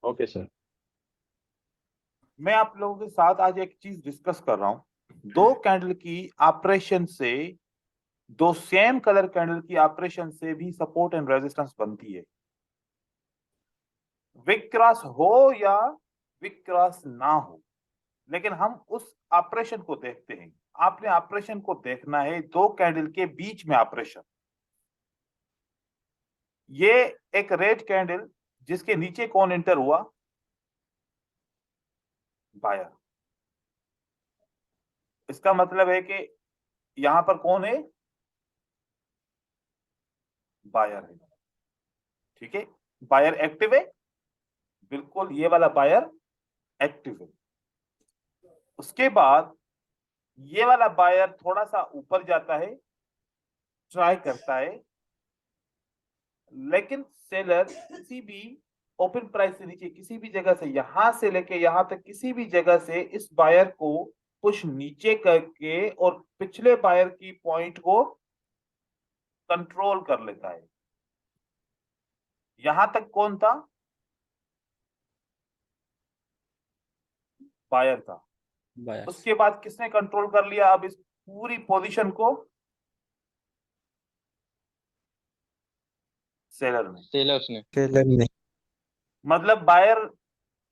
Okay sir. मैं आप लोगों के साथ आज एक चीज डिस्कस कर रहा हूं। दो कैंडल की ऑपरेशन से, दो सेम कलर कैंडल की ऑपरेशन से भी सपोर्ट एंड रेजिस्टेंस बनती है। विक क्रॉस हो या विक क्रॉस ना हो, लेकिन हम उस ऑपरेशन को देखते हैं। आपने ऑपरेशन को देखना है, दो कैंडल के बीच में ऑपरेशन। ये एक रेड कैंडल जिसके नीचे कौन एंटर हुआ? बायर। इसका मतलब है कि यहां पर कौन है? बायर है। ठीक है, बायर एक्टिव है, बिल्कुल ये वाला बायर एक्टिव है। उसके बाद ये वाला बायर थोड़ा सा ऊपर जाता है, ट्राई करता है, लेकिन सेलर किसी भी ओपन प्राइस से नीचे किसी भी जगह से, यहां से लेके यहां तक किसी भी जगह से इस बायर को पुश नीचे करके और पिछले बायर की पॉइंट को कंट्रोल कर लेता है। यहां तक कौन था? बायर था। बायर्स। उसके बाद किसने कंट्रोल कर लिया अब इस पूरी पोजीशन को? सेलर ने। सेलर्स ने। सेलर ने। मतलब बायर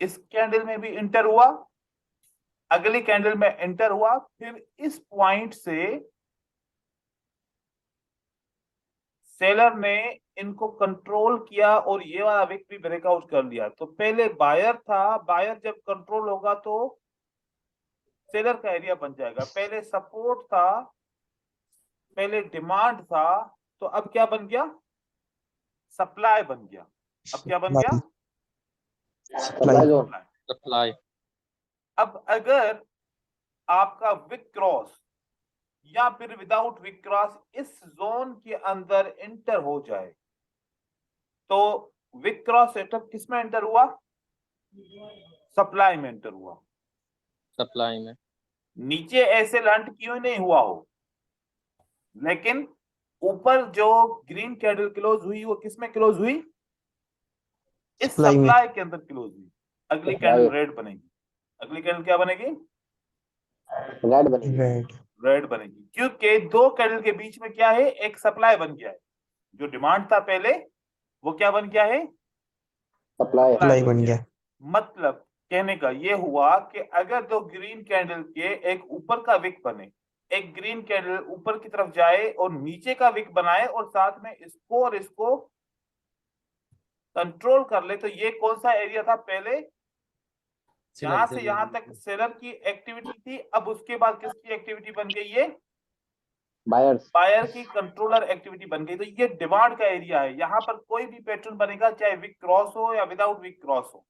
इस कैंडल में भी इंटर हुआ, अगली कैंडल में एंटर हुआ, फिर इस पॉइंट से सेलर ने इनको कंट्रोल किया और ये वाला विक भी ब्रेकआउट कर लिया। तो पहले बायर था, बायर जब कंट्रोल होगा तो सेलर का एरिया बन जाएगा। पहले सपोर्ट था, पहले डिमांड था, तो अब क्या बन गया? सप्लाई बन गया। अब क्या बन गया? सप्लाई। सप्लाई। अब अगर आपका विक क्रॉस या फिर विदाउट विक क्रॉस इस जोन के अंदर एंटर हो जाए, तो विक क्रॉस सेटअप किस में एंटर हुआ? सप्लाई में एंटर हुआ। सप्लाई में। नीचे ऐसे लंट क्यों नहीं हुआ हो, लेकिन ऊपर जो ग्रीन कैंडल क्लोज हुई वो किस में क्लोज हुई? इस सप्लाई में। सप्लाई के अंदर क्लोज हुई। अगली कैंडल रेड बनेगी। अगली कैंडल क्या बनेगी? रेड बनेगी। रेड। रेड बनेगी, क्योंकि दो कैंडल के बीच में क्या है? एक सप्लाई बन गया है। जो डिमांड था पहले वो क्या बन गया है? सप्लाई। सप्लाई बन गया। मतलब कहने का ये हुआ कि अगर दो ग्रीन कैंडल के एक ऊपर का विक बने, एक ग्रीन कैंडल ऊपर की तरफ जाए और नीचे का विक बनाए और साथ में इसको और इसको कंट्रोल कर ले, तो ये कौन सा एरिया था? पहले यहां से यहां तक सेलर की एक्टिविटी थी, अब उसके बाद किसकी एक्टिविटी बन गई? ये बायर्स। बायर की कंट्रोलर एक्टिविटी बन गई। तो ये डिमांड का एरिया है। यहां पर कोई भी पैटर्न बनेगा, चाहे विक क्रॉस हो या विदाउट विक क्रॉस हो,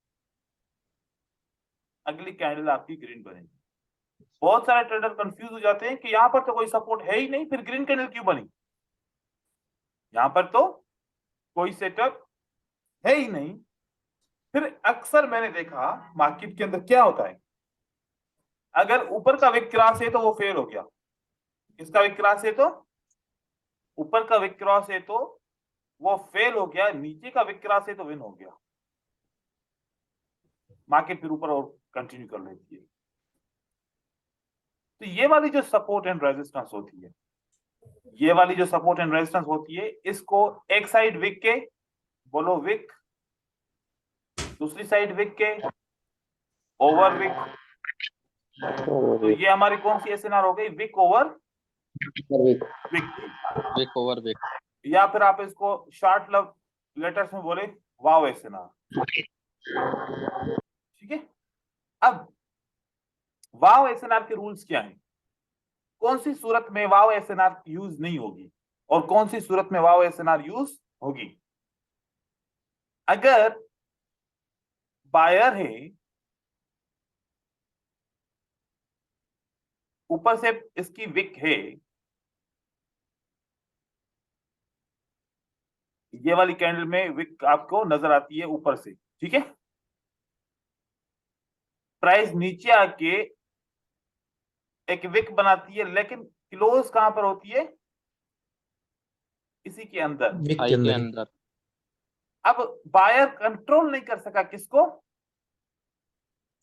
अगली कैंडल आपकी ग्रीन बनेगी। बहुत सारे ट्रेडर कंफ्यूज हो जाते हैं कि यहां पर तो कोई सपोर्ट है ही नहीं, फिर ग्रीन कैंडल क्यों बनी? यहां पर तो कोई सेटअप है ही नहीं। फिर अक्सर मैंने देखा मार्केट के अंदर क्या होता है, अगर ऊपर का विक क्रॉस है तो वो फेल हो गया। इसका विक क्रॉस है तो, ऊपर का विक क्रॉस है तो वो फेल हो गया, नीचे का विक क्रॉस है तो विन हो गया। मार्केट फिर ऊपर और कंटिन्यू कर लेती है। तो ये वाली जो सपोर्ट एंड रेजिस्टेंस होती है, ये वाली जो सपोर्ट एंड रेजिस्टेंस होती है, इसको एक साइड विक के बोलो विक, दूसरी साइड विक के ओवर विक। तो ये हमारी कौन सी एसएनआर हो गई? विक ओवर विक की। Wick over wick. या फिर आप इसको शॉर्ट लव लेटर्स में बोले वाव एसएनआर। ठीक है। अब वाव एसएनआर के रूल्स क्या हैं? कौन सी सूरत में वाव एसएनआर यूज नहीं होगी और कौन सी सूरत में वाव एसएनआर यूज होगी? अगर बायर है, ऊपर से इसकी विक है, ये वाली कैंडल में विक आपको नजर आती है ऊपर से, ठीक है। प्राइस नीचे आके एक विक बनाती है, लेकिन क्लोज कहां पर होती है? इसी के अंदर, विक हाई के के अंदर। अंदर। अब बायर कंट्रोल नहीं कर सका किसको?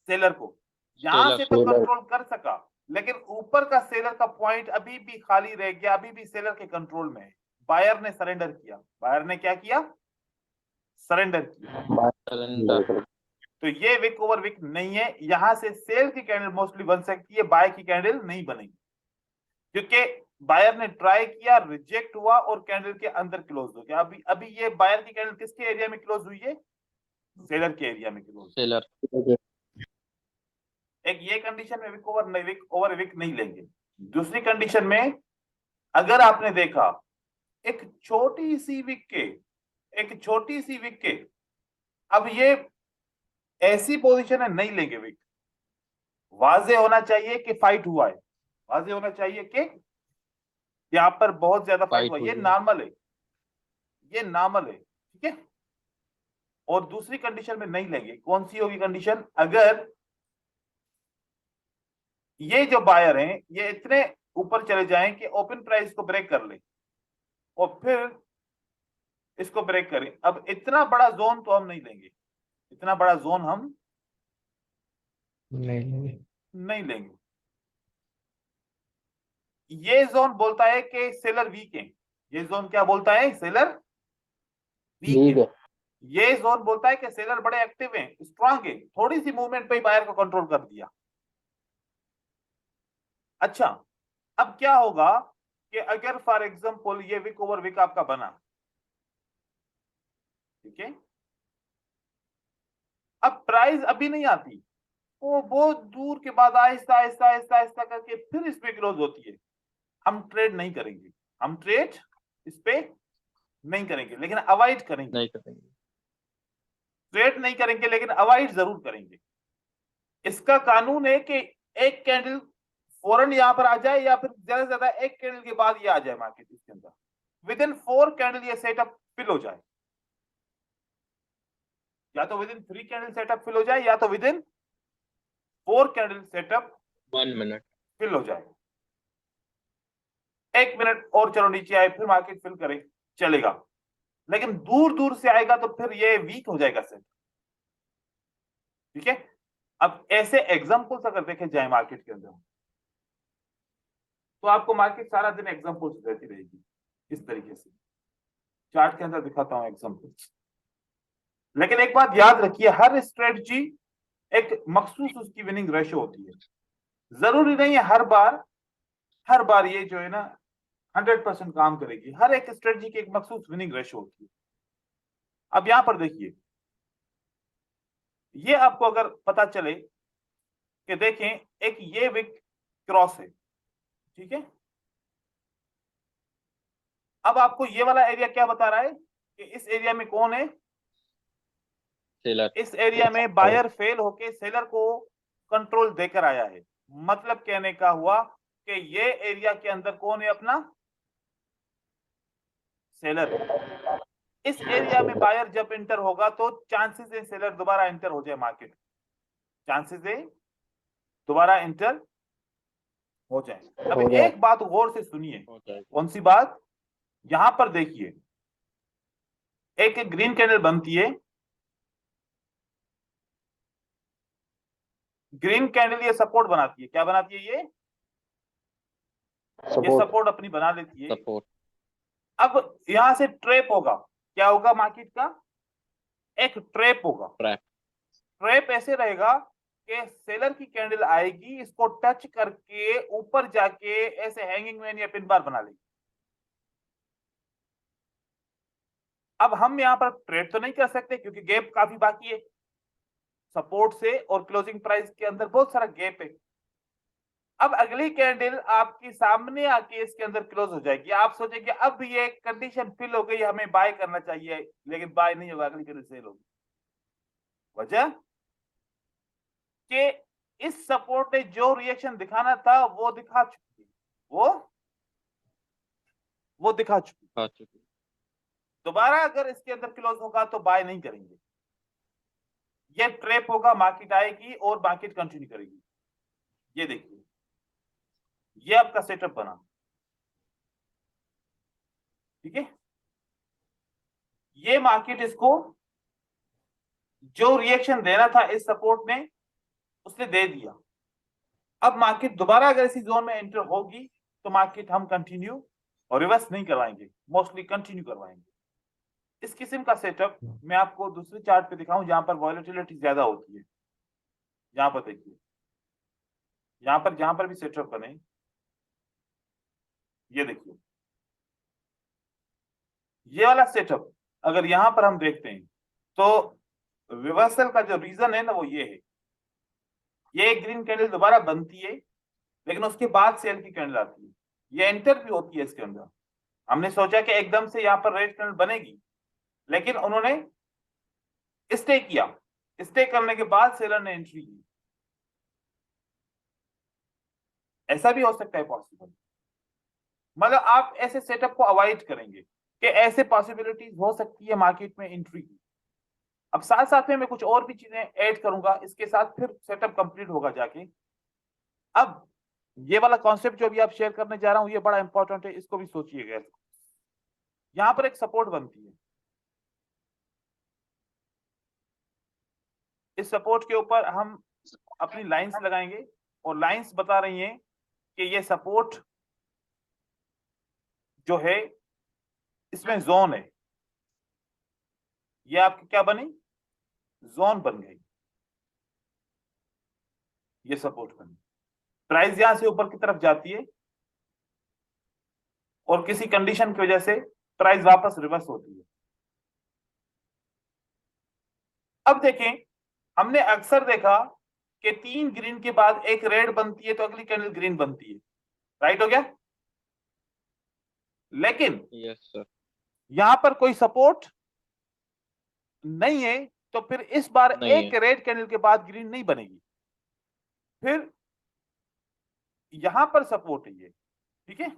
सेलर को। यहां से तो Seller. कंट्रोल कर सका, लेकिन ऊपर का सेलर का पॉइंट अभी भी खाली रह गया, अभी भी सेलर के कंट्रोल में है। बायर ने सरेंडर किया। बायर ने क्या किया? सरेंडर किया। सरेंडर। तो ये विक ओवर विक नहीं है। यहां से सेल की कैंडल मोस्टली बन सकती है, बाय की कैंडल नहीं बनेगी, क्योंकि बायर ने ट्राई किया, रिजेक्ट हुआ और कैंडल के अंदर क्लोज हो गया। अभी अभी ये बायर की कैंडल किसके एरिया में क्लोज हुई है? सेलर के एरिया में क्लोज। सेलर। एक ये कंडीशन में विक ओवर विक नहीं लेंगे। दूसरी कंडीशन में अगर आपने देखा एक छोटी सी विक के, अब ये ऐसी पोजीशन है, नहीं लेंगे विक। वाजे होना चाहिए कि फाइट हुआ है, वाजे होना चाहिए कि यहां पर बहुत ज्यादा फाइट हुआ। ये नॉर्मल है, ये नॉर्मल है, ठीक है। और दूसरी कंडीशन में नहीं लेंगे। कौन सी होगी कंडीशन? अगर ये जो बायर हैं ये इतने ऊपर चले जाएं कि ओपन प्राइस को ब्रेक कर ले और फिर इसको ब्रेक करें। अब इतना बड़ा जोन तो हम नहीं लेंगे, इतना बड़ा जोन हम नहीं लेंगे। नहीं लेंगे। ये जोन बोलता है कि सेलर वीक है। ये जोन क्या बोलता है? सेलर वीक ठीक है। है। ये जोन बोलता है कि सेलर बड़े एक्टिव हैं, स्ट्रांग है, थोड़ी सी मूवमेंट पे ही बायर को कंट्रोल कर दिया। अच्छा, अब क्या होगा कि अगर फॉर एग्जांपल ये विक ओवर विक आपका बना, ठीक है, अब प्राइस अभी नहीं आती, वो बहुत दूर के बाद आहिस्ता आहिस्ता आहिस्ता आहिस्ता करके फिर इस पे क्लोज होती है। हम ट्रेड नहीं करेंगे, हम ट्रेड इस पे नहीं करेंगे, लेकिन अवॉइड करेंगे। नहीं करेंगे। ट्रेड नहीं करेंगे लेकिन अवॉइड जरूर करेंगे। इसका कानून है कि एक कैंडल फौरन यहां पर आ जाए या फिर ज्यादा से ज्यादा एक कैंडल के बाद ये आ जाए मार्केट इसके अंदर। विद इन 4 कैंडल ये सेटअप फिल हो जाए, या तो within 3 candle setup fill हो जाए, या तो within 4 candle setup 1 minute. Fill हो जाए। 1 मिनट और चलो नीचे आए फिर मार्केट फिल करे, चलेगा। लेकिन दूर दूर से आएगा तो फिर ये वीक हो जाएगा सेट, ठीक है। अब ऐसे एग्जांपल्स अगर देखे जाए मार्केट के अंदर, तो आपको मार्केट सारा दिन एग्जांपल्स देती रहेगी इस तरीके से। चार्ट के अंदर दिखाता हूं एग्जांपल्स। लेकिन एक बात याद रखिए, हर स्ट्रेटजी एक मखसूस उसकी विनिंग रेशो होती है। जरूरी नहीं है हर बार ये जो है ना 100% काम करेगी। हर एक स्ट्रेटजी की एक मखसूस विनिंग रेशो होती है। अब यहां पर देखिए, ये आपको अगर पता चले कि देखें एक ये विक क्रॉस है, ठीक है। अब आपको ये वाला एरिया क्या बता रहा है कि इस एरिया में कौन है? सेलर। इस एरिया में बायर फेल होके सेलर को कंट्रोल देकर आया है। मतलब कहने का हुआ कि ये एरिया के अंदर कौन है? अपना सेलर है। इस एरिया में बायर जब इंटर होगा तो चांसेस है सेलर दोबारा इंटर हो जाए मार्केट, चांसेस है दोबारा इंटर हो जाए। अब एक बात गौर से सुनिए। हो जाएगा। कौन सी बात? यहां पर देखिए, एक ग्रीन कैंडल बनती है। ग्रीन कैंडल ये सपोर्ट बनाती है। क्या बनाती है? ये सपोर्ट। सपोर्ट अपनी बना लेती है। सपोर्ट। अब यहां से ट्रैप होगा। क्या होगा मार्केट का? एक ट्रैप होगा। ट्रैप। ट्रैप ऐसे रहेगा कि सेलर की कैंडल आएगी, इसको टच करके ऊपर जाके ऐसे हैंगिंग मैन या पिन बार बना लेगी। अब हम यहां पर ट्रेड तो नहीं कर सकते क्योंकि गैप काफी बाकी है। सपोर्ट से और क्लोजिंग प्राइस के अंदर बहुत सारा गैप है। अब अगली कैंडल आपके सामने आके इसके अंदर क्लोज हो जाएगी। आप सोचेंगे अब ये कंडीशन फिल हो गई, हमें बाय करना चाहिए, लेकिन बाय नहीं होगा, अगली कैंडल सेल होगी। वजह कि इस सपोर्ट ने जो रिएक्शन दिखाना था वो दिखा चुकी है, वो दिखा चुकी। आ चुकी। दोबारा अगर इसके अंदर क्लोज होगा तो बाय नहीं करेंगे। ये ट्रैप होगा, मार्केट आएगी और मार्केट कंटिन्यू करेगी। ये देखिए, ये आपका सेटअप बना, ठीक है। ये मार्केट इसको जो रिएक्शन देना था इस सपोर्ट ने उसने दे दिया। अब मार्केट दोबारा अगर इसी जोन में एंटर होगी तो मार्केट हम कंटिन्यू और रिवर्स नहीं करवाएंगे, मोस्टली कंटिन्यू करवाएंगे। इस किस्म का सेटअप मैं आपको दूसरे चार्ट पे दिखाऊं जहां पर वॉलेटिलिटी ज्यादा होती है। यहां पर देखिए, जहां पर भी सेटअप बने, ये देखिए, ये वाला सेटअप अगर यहां पर हम देखते हैं तो रिवर्सल का जो रीजन है ना वो ये है, ये एक ग्रीन कैंडल दोबारा बनती है लेकिन उसके बाद सेल की कैंडल आती है, ये एंटर भी होती है इसके अंदर। हमने सोचा कि एकदम से यहाँ पर रेड कैंडल बनेगी, लेकिन उन्होंने स्टे किया, स्टे करने के बाद सेलर ने एंट्री की। ऐसा भी हो सकता है पॉसिबल, मतलब आप ऐसे सेटअप को अवॉइड करेंगे कि ऐसे पॉसिबिलिटीज हो सकती है मार्केट में एंट्री की। अब साथ साथ में मैं कुछ और भी चीजें ऐड करूंगा, इसके साथ फिर सेटअप कंप्लीट होगा जाके। अब ये वाला कॉन्सेप्ट जो अभी आप शेयर करने जा रहा हूं ये बड़ा इंपॉर्टेंट है, इसको भी सोचिएगा। यहां पर एक सपोर्ट बनती है, इस सपोर्ट के ऊपर हम अपनी लाइंस लगाएंगे और लाइंस बता रही हैं कि ये सपोर्ट जो है इसमें जोन है, ये आपकी क्या बनी, जोन बन गई, ये सपोर्ट बनी। प्राइस यहां से ऊपर की तरफ जाती है और किसी कंडीशन की वजह से प्राइस वापस रिवर्स होती है। अब देखें, हमने अक्सर देखा कि 3 ग्रीन के बाद एक रेड बनती है तो अगली कैंडल ग्रीन बनती है, राइट हो गया। लेकिन यस सर। यहां पर कोई सपोर्ट नहीं है तो फिर इस बार नहीं एक रेड कैंडल के बाद ग्रीन नहीं बनेगी, फिर यहां पर सपोर्ट है ये, ठीक है,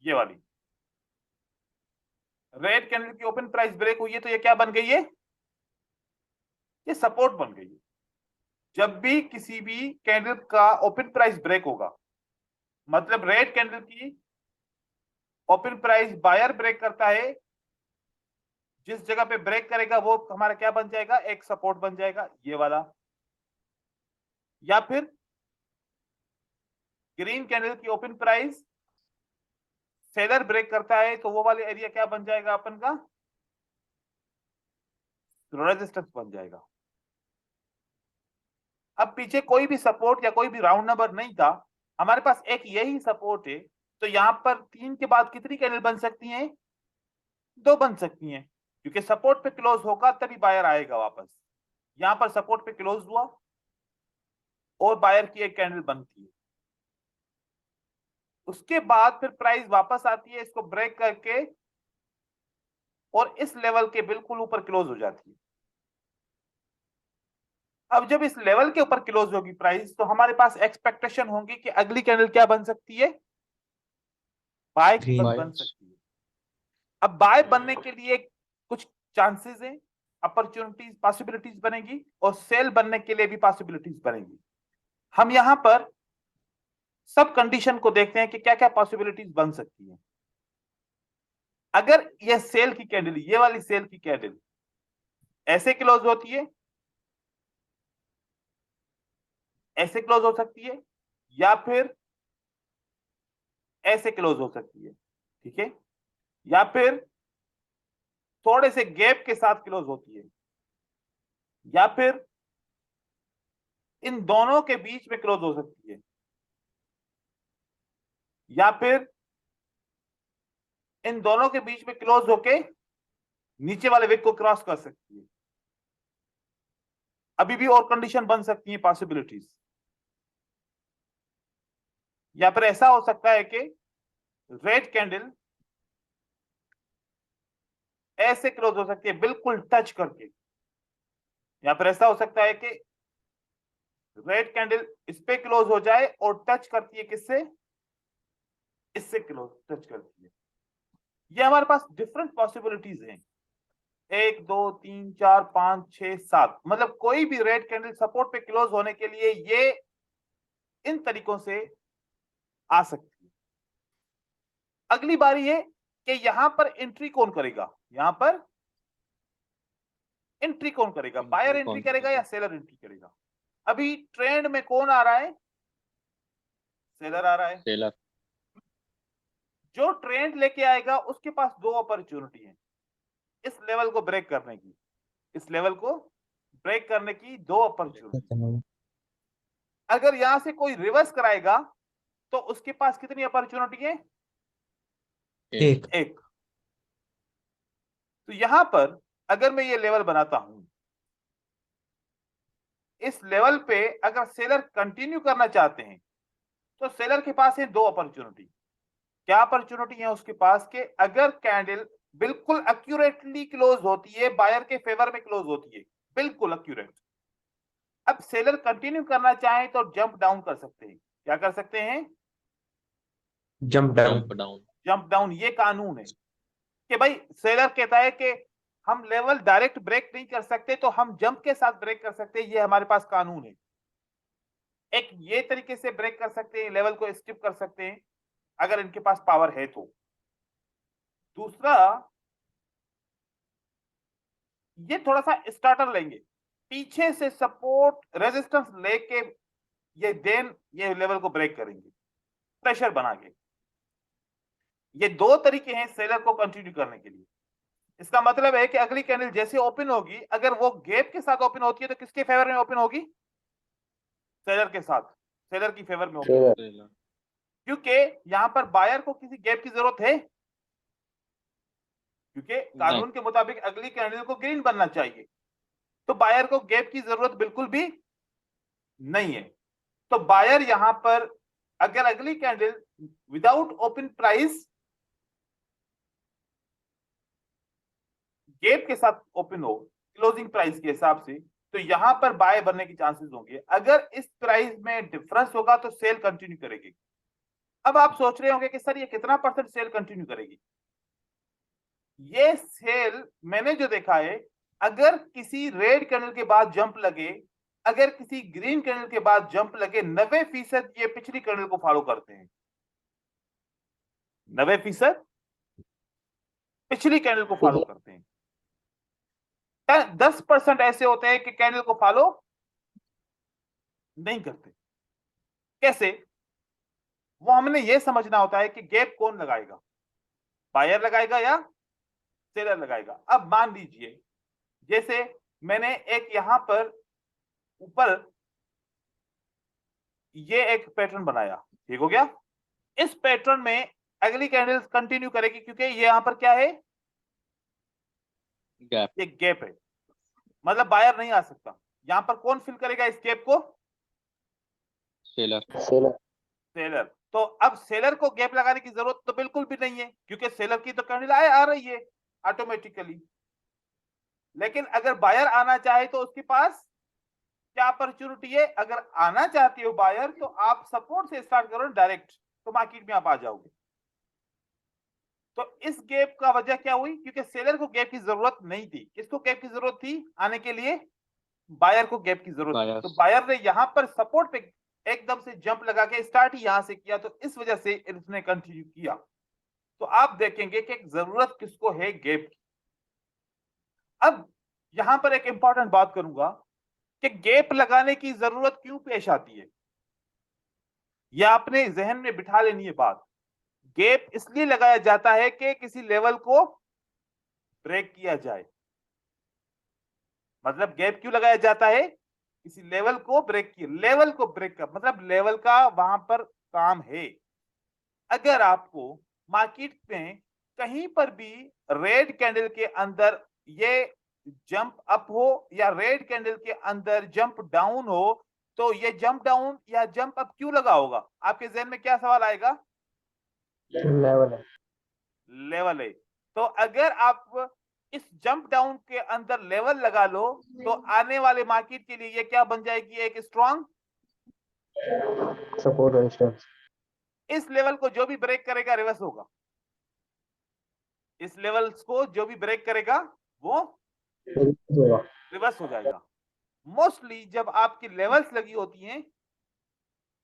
ये वाली रेड कैंडल की ओपन प्राइस ब्रेक हुई है तो ये क्या बन गई है, ये सपोर्ट बन गई है। जब भी किसी भी कैंडल का ओपन प्राइस ब्रेक होगा, मतलब रेड कैंडल की ओपन प्राइस बायर ब्रेक करता है, जिस जगह पे ब्रेक करेगा वो हमारा क्या बन जाएगा, एक सपोर्ट बन जाएगा ये वाला। या फिर ग्रीन कैंडल की ओपन प्राइस सेलर ब्रेक करता है तो वो वाले एरिया क्या बन जाएगा अपन का, रेजिस्टेंस बन जाएगा। अब पीछे कोई भी सपोर्ट या कोई भी राउंड नंबर नहीं था, हमारे पास एक यही सपोर्ट है, तो यहां पर 3 के बाद कितनी कैंडल बन सकती हैं, 2 बन सकती हैं, क्योंकि सपोर्ट पे क्लोज होगा तभी बायर आएगा वापस। यहां पर सपोर्ट पे क्लोज हुआ और बायर की एक कैंडल बनती है, उसके बाद फिर प्राइस वापस आती है इसको ब्रेक करके और इस लेवल के बिल्कुल ऊपर क्लोज हो जाती है। अब जब इस लेवल के ऊपर क्लोज होगी प्राइस तो हमारे पास एक्सपेक्टेशन होगी कि अगली कैंडल क्या बन सकती है, बाय की बन सकती है। अब बाय बनने के लिए कुछ चांसेस हैं, अपॉर्चुनिटीज पॉसिबिलिटीज बनेगी और सेल बनने के लिए भी पॉसिबिलिटीज बनेगी। हम यहां पर सब कंडीशन को देखते हैं कि क्या क्या पॉसिबिलिटीज बन सकती है। अगर ये सेल की कैंडल, ये वाली सेल की कैंडल ऐसे क्लोज होती है, ऐसे क्लोज हो सकती है, या फिर ऐसे क्लोज हो सकती है, ठीक है, या फिर थोड़े से गैप के साथ क्लोज होती है, या फिर इन दोनों के बीच में क्लोज हो सकती है, या फिर इन दोनों के बीच में क्लोज होके नीचे वाले विक को क्रॉस कर सकती है। अभी भी और कंडीशन बन सकती है पॉसिबिलिटीज। या फिर ऐसा हो सकता है कि रेड कैंडल ऐसे क्लोज हो सकती है बिल्कुल टच करके, या फिर ऐसा हो सकता है कि रेड कैंडल इस पे क्लोज हो जाए और टच करती है किससे, इससे क्लोज टच करती है। ये हमारे पास डिफरेंट पॉसिबिलिटीज हैं, 1 2 3 4 5 6 7, मतलब कोई भी रेड कैंडल सपोर्ट पे क्लोज होने के लिए ये इन तरीकों से आ सकती है। अगली बारी है कि यहां पर एंट्री कौन करेगा, यहां पर एंट्री कौन करेगा, बायर एंट्री करेगा या सेलर एंट्री करेगा। अभी ट्रेंड में कौन आ रहा है? सेलर आ रहा है। सेलर। जो ट्रेंड लेके आएगा उसके पास दो अपॉर्चुनिटी है इस लेवल को ब्रेक करने की, इस लेवल को ब्रेक करने की दो अपॉर्चुनिटी। अगर यहां से कोई रिवर्स कराएगा तो उसके पास कितनी अपॉर्चुनिटी है? एक। एक। तो यहां पर अगर मैं ये लेवल बनाता हूं, इस लेवल पे अगर सेलर कंटिन्यू करना चाहते हैं तो सेलर के पास है दो अपॉर्चुनिटी। क्या अपॉर्चुनिटी है उसके पास के अगर कैंडल बिल्कुल एक्यूरेटली क्लोज होती है, बायर के फेवर में क्लोज होती है, बिल्कुल एक्यूरेट, अब सेलर कंटिन्यू करना चाहे तो जंप डाउन कर सकते हैं। क्या कर सकते हैं? Jump down. Jump down. Jump down. ये कानून है कि भाई सेलर कहता है कि हम लेवल डायरेक्ट ब्रेक नहीं कर सकते तो हम जंप के साथ ब्रेक कर सकते हैं, ये हमारे पास कानून है। एक ये तरीके से ब्रेक कर सकते हैं, लेवल को स्किप कर सकते हैं अगर इनके पास पावर है तो। दूसरा, ये थोड़ा सा स्टार्टर लेंगे, पीछे से सपोर्ट रेजिस्टेंस लेके ये देन ये लेवल को ब्रेक करेंगे प्रेशर बना के। ये दो तरीके हैं सेलर को कंटिन्यू करने के लिए। इसका मतलब है कि अगली कैंडल जैसे ओपन होगी, अगर वो गैप के साथ ओपन होती है तो किसके फेवर में ओपन होगी? सेलर के साथ, सेलर की फेवर में ओपन। सेलर। सेलर। क्योंकि यहां पर बायर को किसी गैप की जरूरत है, क्योंकि कानून के मुताबिक अगली कैंडल को ग्रीन बनना चाहिए, तो बायर को गैप की जरूरत बिल्कुल भी नहीं है। तो बायर यहां पर अगर अगली candle without open price gap के साथ ओपन हो क्लोजिंग प्राइस के हिसाब से, तो यहां पर बाय बनने की चांसेस होंगे। अगर इस प्राइस में डिफरेंस होगा तो सेल कंटिन्यू करेगी। अब आप सोच रहे होंगे कि सर ये कितना परसेंट सेल कंटिन्यू करेगी? ये सेल मैंने जो देखा है, अगर किसी रेड कैंडल के बाद जंप लगे, अगर किसी ग्रीन कैंडल के बाद जंप लगे, 90% ये पिछली कैंडल को फॉलो करते हैं। 90% पिछली कैंडल को फॉलो करते हैं। 10% ऐसे होते हैं कि कैंडल को फॉलो नहीं करते। कैसे? वो हमने ये समझना होता है कि गैप कौन लगाएगा, बायर लगाएगा या सेलर लगाएगा। अब मान लीजिए जैसे मैंने एक यहां पर ऊपर ये एक पैटर्न बनाया, ठीक हो गया। इस पैटर्न में अगली कैंडल कंटिन्यू करेगी क्योंकि ये यहां पर क्या है? गैप। ये गैप है, मतलब बायर नहीं आ सकता। यहां पर कौन फिल करेगा इस गैप को? सेलर। सेलर। सेलर। तो अब सेलर को गैप लगाने की जरूरत तो बिल्कुल भी नहीं है क्योंकि सेलर की तो कैंडल आ रही है ऑटोमेटिकली। लेकिन अगर बायर आना चाहे तो उसके पास क्या अपॉर्चुनिटी है? अगर आना चाहते हो बायर तो आप सपोर्ट से स्टार्ट करो डायरेक्ट, तो मार्केट में आप आ जाओगे। तो इस गैप का वजह क्या हुई? क्योंकि सेलर को गैप की जरूरत नहीं थी। किसको गैप की जरूरत थी आने के लिए? बायर को गैप की जरूरत थी। तो बायर ने यहां पर सपोर्ट पे एकदम से जंप लगा के स्टार्ट ही यहां से किया, तो इस वजह से इसने कंटिन्यू किया। तो आप देखेंगे कि जरूरत किसको है गैप की। अब यहां पर एक इंपॉर्टेंट बात करूंगा कि गैप लगाने की जरूरत क्यों पेश आती है, यह अपने जहन में बिठा लेनी है बात। गैप इसलिए लगाया जाता है कि किसी लेवल को ब्रेक किया जाए। मतलब गैप क्यों लगाया जाता है? किसी लेवल को ब्रेक किया, लेवल को ब्रेक कर मतलब लेवल का वहां पर काम है। अगर आपको मार्केट में कहीं पर भी रेड कैंडल के अंदर ये जंप अप हो या रेड कैंडल के अंदर जंप डाउन हो, तो ये जंप डाउन या जंप अप क्यों लगा होगा? आपके जहन में क्या सवाल आएगा? लेवल है। लेवल है। तो अगर आप इस जंप डाउन के अंदर लेवल लगा लो तो आने वाले मार्केट के लिए ये क्या बन जाएगी? एक स्ट्रॉन्ग सपोर्ट रेजिस्टेंस। इस लेवल को जो भी ब्रेक करेगा रिवर्स होगा। इस लेवल्स को जो भी ब्रेक करेगा वो रिवर्स हो जाएगा। मोस्टली जब आपकी लेवल्स लगी होती हैं,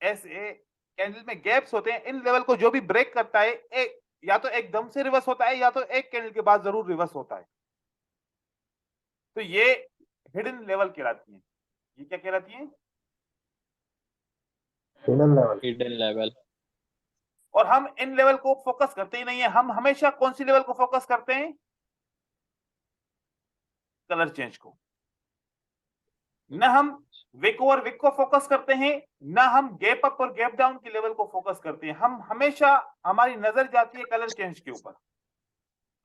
ऐसे कैंडल में गैप्स होते हैं, इन लेवल को जो भी ब्रेक करता है एक या तो एकदम से रिवर्स होता है या तो एक कैंडल के बाद जरूर रिवर्स होता है। तो ये हिडन लेवल कहलाती है। ये क्या कहलाती है? hidden level, हिडन लेवल, और हम इन लेवल को फोकस करते ही नहीं है। हम हमेशा कौन सी लेवल को फोकस करते हैं? कलर चेंज को। न हम विक ओवर विक को फोकस करते हैं, ना हम गैप अप और गैप डाउन की लेवल को फोकस करते हैं। हम हमेशा, हमारी नजर जाती है कलर चेंज के ऊपर।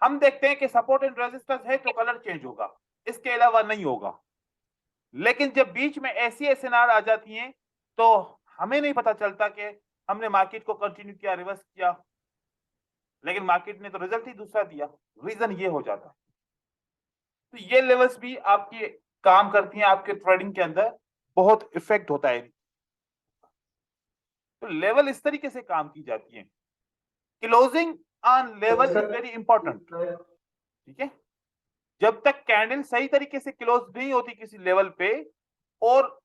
हम देखते हैं कि सपोर्ट एंड रेजिस्टेंस है तो कलर चेंज होगा, इसके अलावा नहीं होगा। लेकिन जब बीच में ऐसी एसएनआर आ जाती हैं तो हमें नहीं पता चलता कि हमने मार्केट को कंटिन्यू किया, रिवर्स किया, लेकिन मार्केट ने तो रिजल्ट ही दूसरा दिया। रीजन ये हो जाता है। तो ये लेवल्स भी आपकी काम करती हैं, आपके ट्रेडिंग के अंदर बहुत इफेक्ट होता है। तो लेवल इस तरीके से काम की जाती है। Closing on level is very important. ठीक है, जब तक कैंडल सही तरीके से क्लोज नहीं होती किसी लेवल पे, और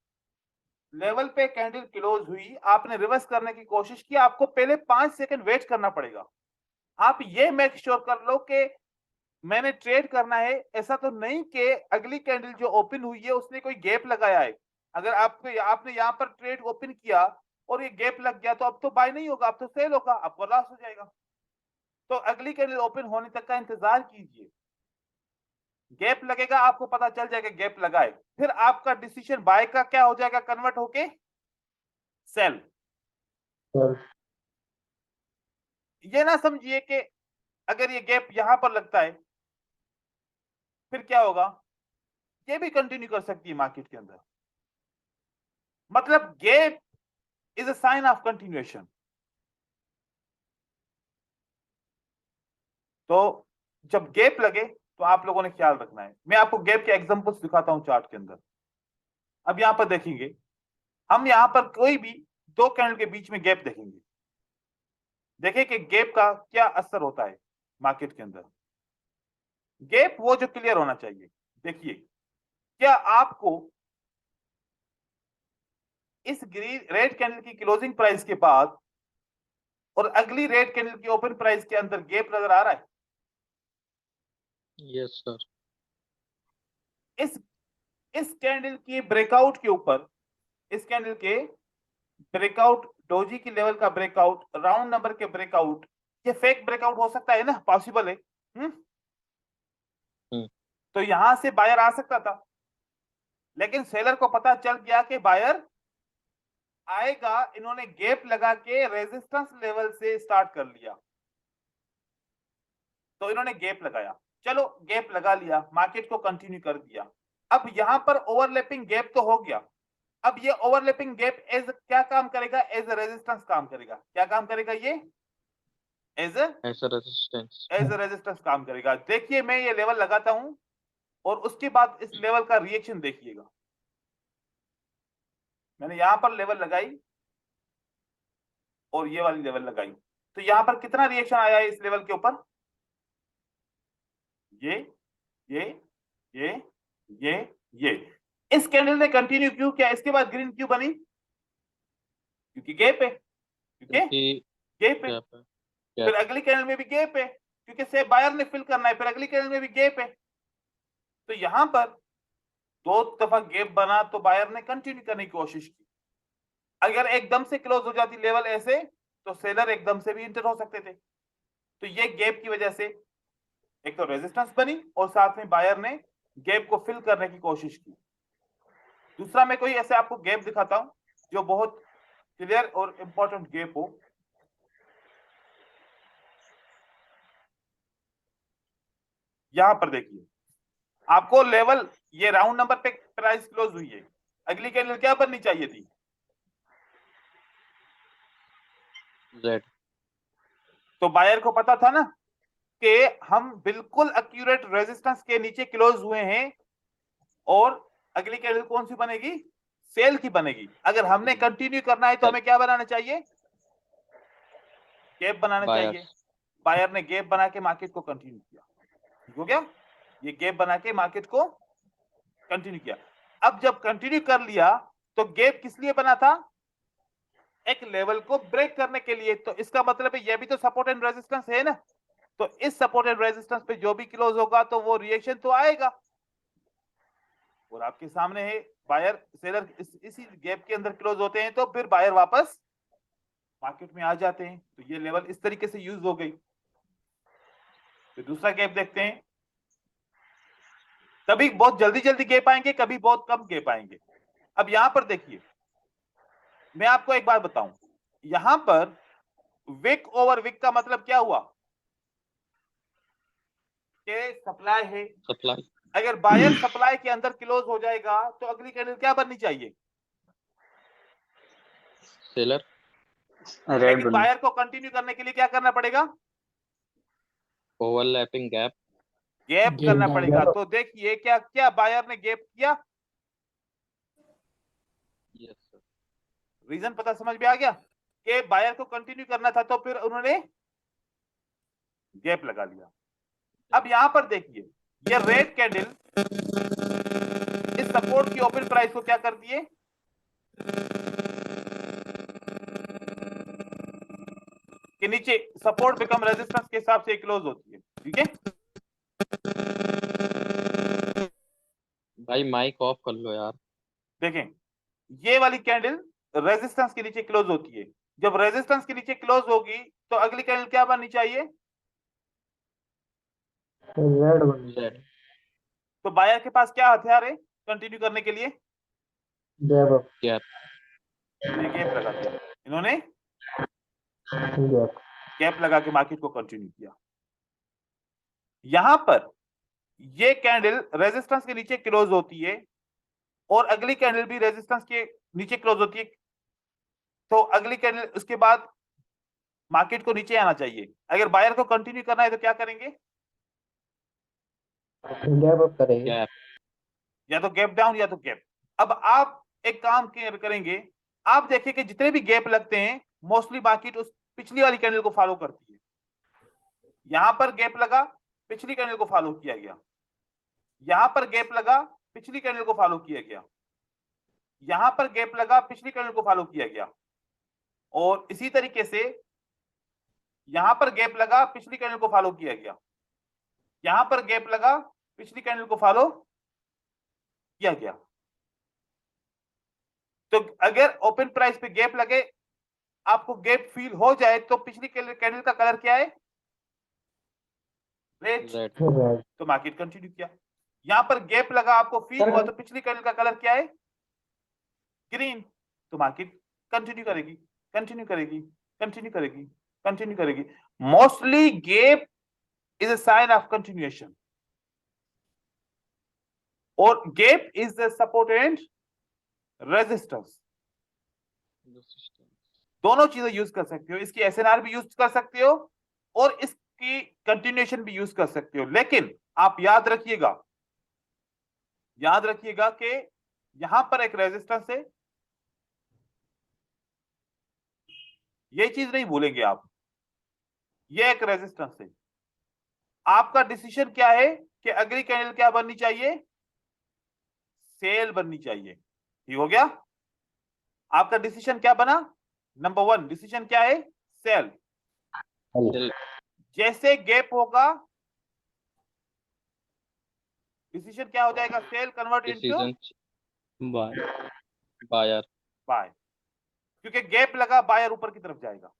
लेवल पे कैंडल क्लोज हुई, आपने रिवर्स करने की कोशिश की, आपको पहले 5 सेकंड वेट करना पड़ेगा। आप ये मेक श्योर कर लो कि मैंने ट्रेड करना है। ऐसा तो नहीं कि अगली कैंडल जो ओपन हुई है उसने कोई गैप लगाया है। अगर आपने यहां पर ट्रेड ओपन किया और ये गैप लग गया तो अब तो बाय नहीं होगा, अब तो सेल होगा, आपको लॉस हो जाएगा। तो अगली कैंडल ओपन होने तक का इंतजार कीजिए। गैप लगेगा, आपको पता चल जाएगा गैप लगा है, फिर आपका डिसीजन बाय का क्या हो जाएगा, कन्वर्ट होके सेल। sell, ये ना समझिए कि अगर ये गैप यहां पर लगता है फिर क्या होगा, ये भी कंटिन्यू कर सकती है मार्केट के अंदर। मतलब gap is a sign of continuation. तो जब गैप लगे तो आप लोगों ने ख्याल रखना है। मैं आपको गैप के एग्जांपल्स दिखाता हूं चार्ट के अंदर। अब यहां पर देखेंगे, हम यहां पर कोई भी दो कैंडल के बीच में गैप देखेंगे, देखें कि गैप का क्या असर होता है मार्केट के अंदर। गैप वो जो क्लियर होना चाहिए। देखिए, क्या आपको इस ग्रीन रेड कैंडल की क्लोजिंग प्राइस के बाद और अगली रेड कैंडल की ओपन प्राइस के अंदर गैप नजर आ रहा है? यस सर, इस कैंडल की ब्रेकआउट के ऊपर, इस कैंडल के ब्रेकआउट, डोजी की लेवल का ब्रेकआउट, राउंड नंबर के ब्रेकआउट, ये फेक ब्रेकआउट हो सकता है ना, पॉसिबल है। तो यहां से बायर आ सकता था, लेकिन सेलर को पता चल गया कि बायर आएगा, इन्होंने गैप लगा के रेजिस्टेंस लेवल से स्टार्ट कर लिया। तो इन्होंने गैप लगाया, चलो गैप लगा लिया, मार्केट को कंटिन्यू कर दिया। अब यहां पर ओवरलैपिंग गैप तो हो गया। अब ये ओवरलैपिंग गैप एज क्या काम करेगा? एज ए रेजिस्टेंस काम करेगा। क्या काम करेगा ये? एज ऐसा रेजिस्टेंस, एज ए रेजिस्टेंस काम करेगा। देखिए, मैं ये लेवल लगाता हूं और उसके बाद इस लेवल का रिएक्शन देखिएगा। मैंने यहां पर लेवल लगाई और ये वाली लेवल लगाई, तो यहां पर कितना रिएक्शन आया है इस लेवल के ऊपर? ये ये ये ये ये। इस कैंडल ने कंटिन्यू क्यों किया? इसके बाद ग्रीन क्यों बनी? क्योंकि गैप है, क्योंकि क्योंकि गैप है। क्या पे फिर अगली कैंडल में भी गैप है, क्योंकि से बायर ने फिल करना है, फिर अगली कैंडल में भी गैप है। तो यहां पर दो दफा गैप बना तो बायर ने कंटिन्यू करने की कोशिश की। अगर एकदम से क्लोज हो जाती लेवल ऐसे तो सेलर एकदम से भी इंटर हो सकते थे। तो ये गैप की वजह से एक तो रेजिस्टेंस बनी और साथ में बायर ने गैप को फिल करने की कोशिश की। दूसरा, मैं कोई ऐसे आपको गैप दिखाता हूं जो बहुत क्लियर और इंपॉर्टेंट गैप हो। यहां पर देखिए, आपको लेवल, ये राउंड नंबर पे प्राइस क्लोज हुई है, अगली कैंडल क्या बननी चाहिए थी? जेड, तो बायर को पता था ना कि हम बिल्कुल एक्यूरेट रेजिस्टेंस के नीचे क्लोज हुए हैं और अगली कैंडल कौन सी बनेगी? सेल की बनेगी। अगर हमने कंटिन्यू करना है तो हमें क्या बनाना चाहिए? गैप बनाना चाहिए। बायर्स, बायर ने गैप बना के मार्केट को कंटिन्यू किया। ठीक हो गया? ये गैप बना के मार्केट को कंटिन्यू किया। अब जब कंटिन्यू कर लिया तो गैप किस लिए बना था? एक लेवल को ब्रेक करने के लिए। तो इसका मतलब है ये भी तो सपोर्ट एंड रेजिस्टेंस है ना। तो इस सपोर्ट एंड रेजिस्टेंस पे जो भी क्लोज होगा तो वो रिएक्शन तो आएगा। और आपके सामने है बायर सेलर इसी गैप के अंदर क्लोज होते हैं तो फिर बायर वापस मार्केट में आ जाते हैं। तो ये लेवल इस तरीके से यूज हो गई। फिर दूसरा गैप देखते हैं। कभी बहुत जल्दी जल्दी गैप आएंगे, कभी बहुत कम गैप आएंगे। अब यहां पर देखिए, मैं आपको एक बात बताऊं, यहां पर विक ओवर विक का मतलब क्या हुआ कि सप्लाई है। सप्लाई अगर बायर सप्लाई के अंदर क्लोज हो जाएगा तो अगली कैंडल क्या बननी चाहिए, सेलर रेड लेकिन बनी। बायर को कंटिन्यू करने के लिए क्या करना पड़ेगा, ओवरलैपिंग गैप गैप Gap करना down. पड़ेगा। तो देखिए क्या क्या बायर ने गैप किया, यस सर रीजन पता समझ में आ गया कि बायर को कंटिन्यू करना था तो फिर उन्होंने गैप लगा लिया। अब यहां पर देखिए, ये रेड कैंडल इस सपोर्ट की ओपन प्राइस को क्या कर दिए, कि नीचे सपोर्ट बिकम रेजिस्टेंस के हिसाब से क्लोज होती है। ठीक है, भाई माइक ऑफ कर लो यार। देखें ये वाली कैंडल रेजिस्टेंस के नीचे क्लोज होती है। जब रेजिस्टेंस के नीचे क्लोज होगी तो अगली कैंडल क्या बननी चाहिए, रेड बनी। रेड तो बायर के पास क्या हथियार है कंटिन्यू करने के लिए, गैप अप। गैप इन्होंने गैप लगा दिया, इन्होंने गैप। गैप लगा के मार्केट को कंटिन्यू किया। यहां पर ये कैंडल रेजिस्टेंस के नीचे क्लोज होती है और अगली कैंडल भी रेजिस्टेंस के नीचे क्लोज होती है, तो अगली कैंडल उसके बाद मार्केट को नीचे आना चाहिए। अगर बायर को कंटिन्यू करना है तो क्या करेंगे, गैप अप करेंगे। गैप या तो गैप डाउन या तो गैप। अब आप एक काम करेंगे, आप देखिए कि जितने भी गैप लगते हैं मोस्टली मार्केट उस पिछली वाली कैंडल को फॉलो करती है। यहां पर गैप लगा, पिछली कैंडल को फॉलो किया गया, यहां पर गैप लगा, पिछली कैंडल को फॉलो किया गया, यहां पर गैप लगा, पिछली कैंडल को फॉलो किया गया, और इसी तरीके से यहां पर गैप लगा, पिछली कैंडल को फॉलो किया गया, यहां पर गैप लगा, पिछली कैंडल को फॉलो किया गया। तो अगर ओपन प्राइस पे गैप लगे, आपको गैप फील हो जाए तो पिछली कैंडल का कलर क्या है, रेड, रेड रेड। तो मार्केट कंटिन्यू किया। यहां पर गैप लगा, आपको फील हुआ तो पिछली कैंडल का कलर क्या है, ग्रीन, तो मार्केट कंटिन्यू करेगी, कंटिन्यू करेगी, कंटिन्यू करेगी, कंटिन्यू करेगी। Mostly gap is a sign of continuation, और gap is the support and resistance. दोनों चीजें यूज कर सकते हो, इसकी एसएनआर भी यूज कर सकते हो और इसकी कंटिन्यूएशन भी यूज कर सकते हो। लेकिन आप याद रखिएगा, याद रखिएगा कि यहां पर एक रेजिस्टेंस है, ये चीज नहीं भूलेंगे आप, ये एक रेजिस्टेंस है। आपका डिसीजन क्या है कि अगली कैंडल क्या बननी चाहिए, सेल बननी चाहिए। ठीक हो गया, आपका डिसीजन क्या बना, नंबर 1 डिसीजन क्या है, सेल। सेल जैसे गैप होगा डिसीजन क्या हो जाएगा, sell convert into decision buyer buy, क्योंकि गैप लगा बायर ऊपर की तरफ जाएगा,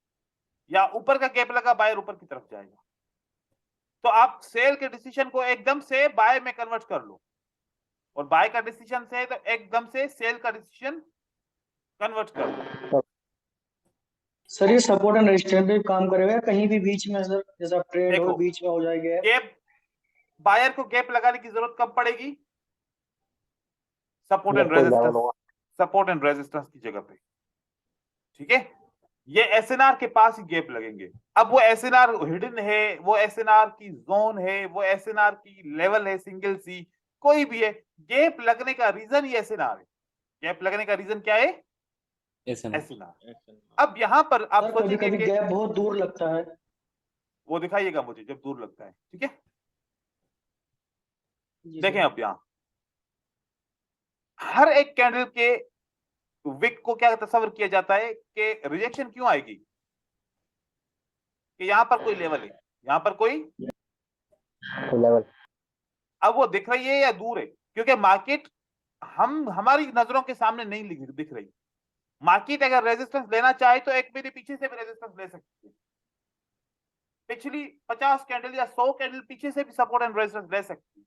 या ऊपर का गैप लगा बायर ऊपर की तरफ जाएगा। तो आप सेल के डिसीजन को एकदम से बाय में कन्वर्ट कर लो, और बाय का डिसीजन से है तो एकदम से सेल का डिसीजन कन्वर्ट कर लो। सर ये सपोर्ट एंड रेजिस्टेंस पे काम करेगा या कहीं भी बीच में सर, जैसा ट्रेंड हो देखो, बीच में हो जाएगा? गैप, बायर को गैप लगाने की जरूरत कब पड़ेगी, support and resistance, support and resistance की जगह पे। ठीक है, ये एसएनआर के पास ही गैप लगेंगे। अब वो एसएनआर हिडन है, वो एसएनआर की जोन है, वो एसएनआर की लेवल है, सिंगल सी कोई भी है, गैप लगने का रीजन ही एसएनआर है। गैप लगने का रीजन क्या है, एसएनआर। अब यहां पर आप सर कभी सोचेंगे कभी कि गैप बहुत दूर लगता है। वो दिखाइएगा मुझे जब दूर लगता है। ठीक है, जी देखें सर। अब यहां हर एक कैंडल के विक को क्या तस्वर किया जाता है कि रिजेक्शन क्यों आएगी, कि यहां पर कोई लेवल है, यहां पर कोई लेवल। अब वो दिख रही है या दूर है, क्योंकि मार्केट हमारी नजरों के सामने नहीं दिख रही। मार्केट अगर रेजिस्टेंस लेना चाहे तो एक मेरे पीछे से भी रेजिस्टेंस ले सकती है, पिछली 50 कैंडल या 100 कैंडल पीछे से भी सपोर्ट एंड रेजिस्टेंस ले सकती है।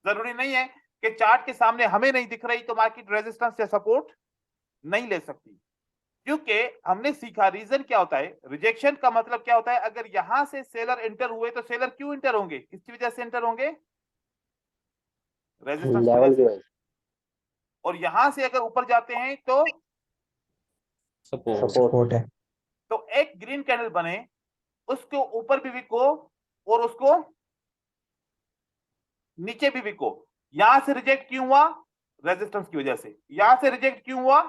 जरूरी नहीं है कि चार्ट के सामने हमें नहीं दिख रही तो मार्केट रेजिस्टेंस या सपोर्ट नहीं ले सकती, क्योंकि हमने सीखा रीजन क्या होता है, रिजेक्शन का मतलब क्या होता है। अगर यहां से सेलर एंटर हुए तो सेलर क्यों एंटर होंगे, किसकी वजह से एंटर होंगे, रेजिस्टेंस की लेवल वजह की से। वजह और यहां से अगर ऊपर जाते हैं तो सपोर्ट। सपोर्ट है। तो एक ग्रीन कैंडल बने, उसके ऊपर भी विको और उसको नीचे भी विको। यहां से रिजेक्ट क्यों हुआ, रेजिस्टेंस की वजह से। यहां से रिजेक्ट क्यों हुआ,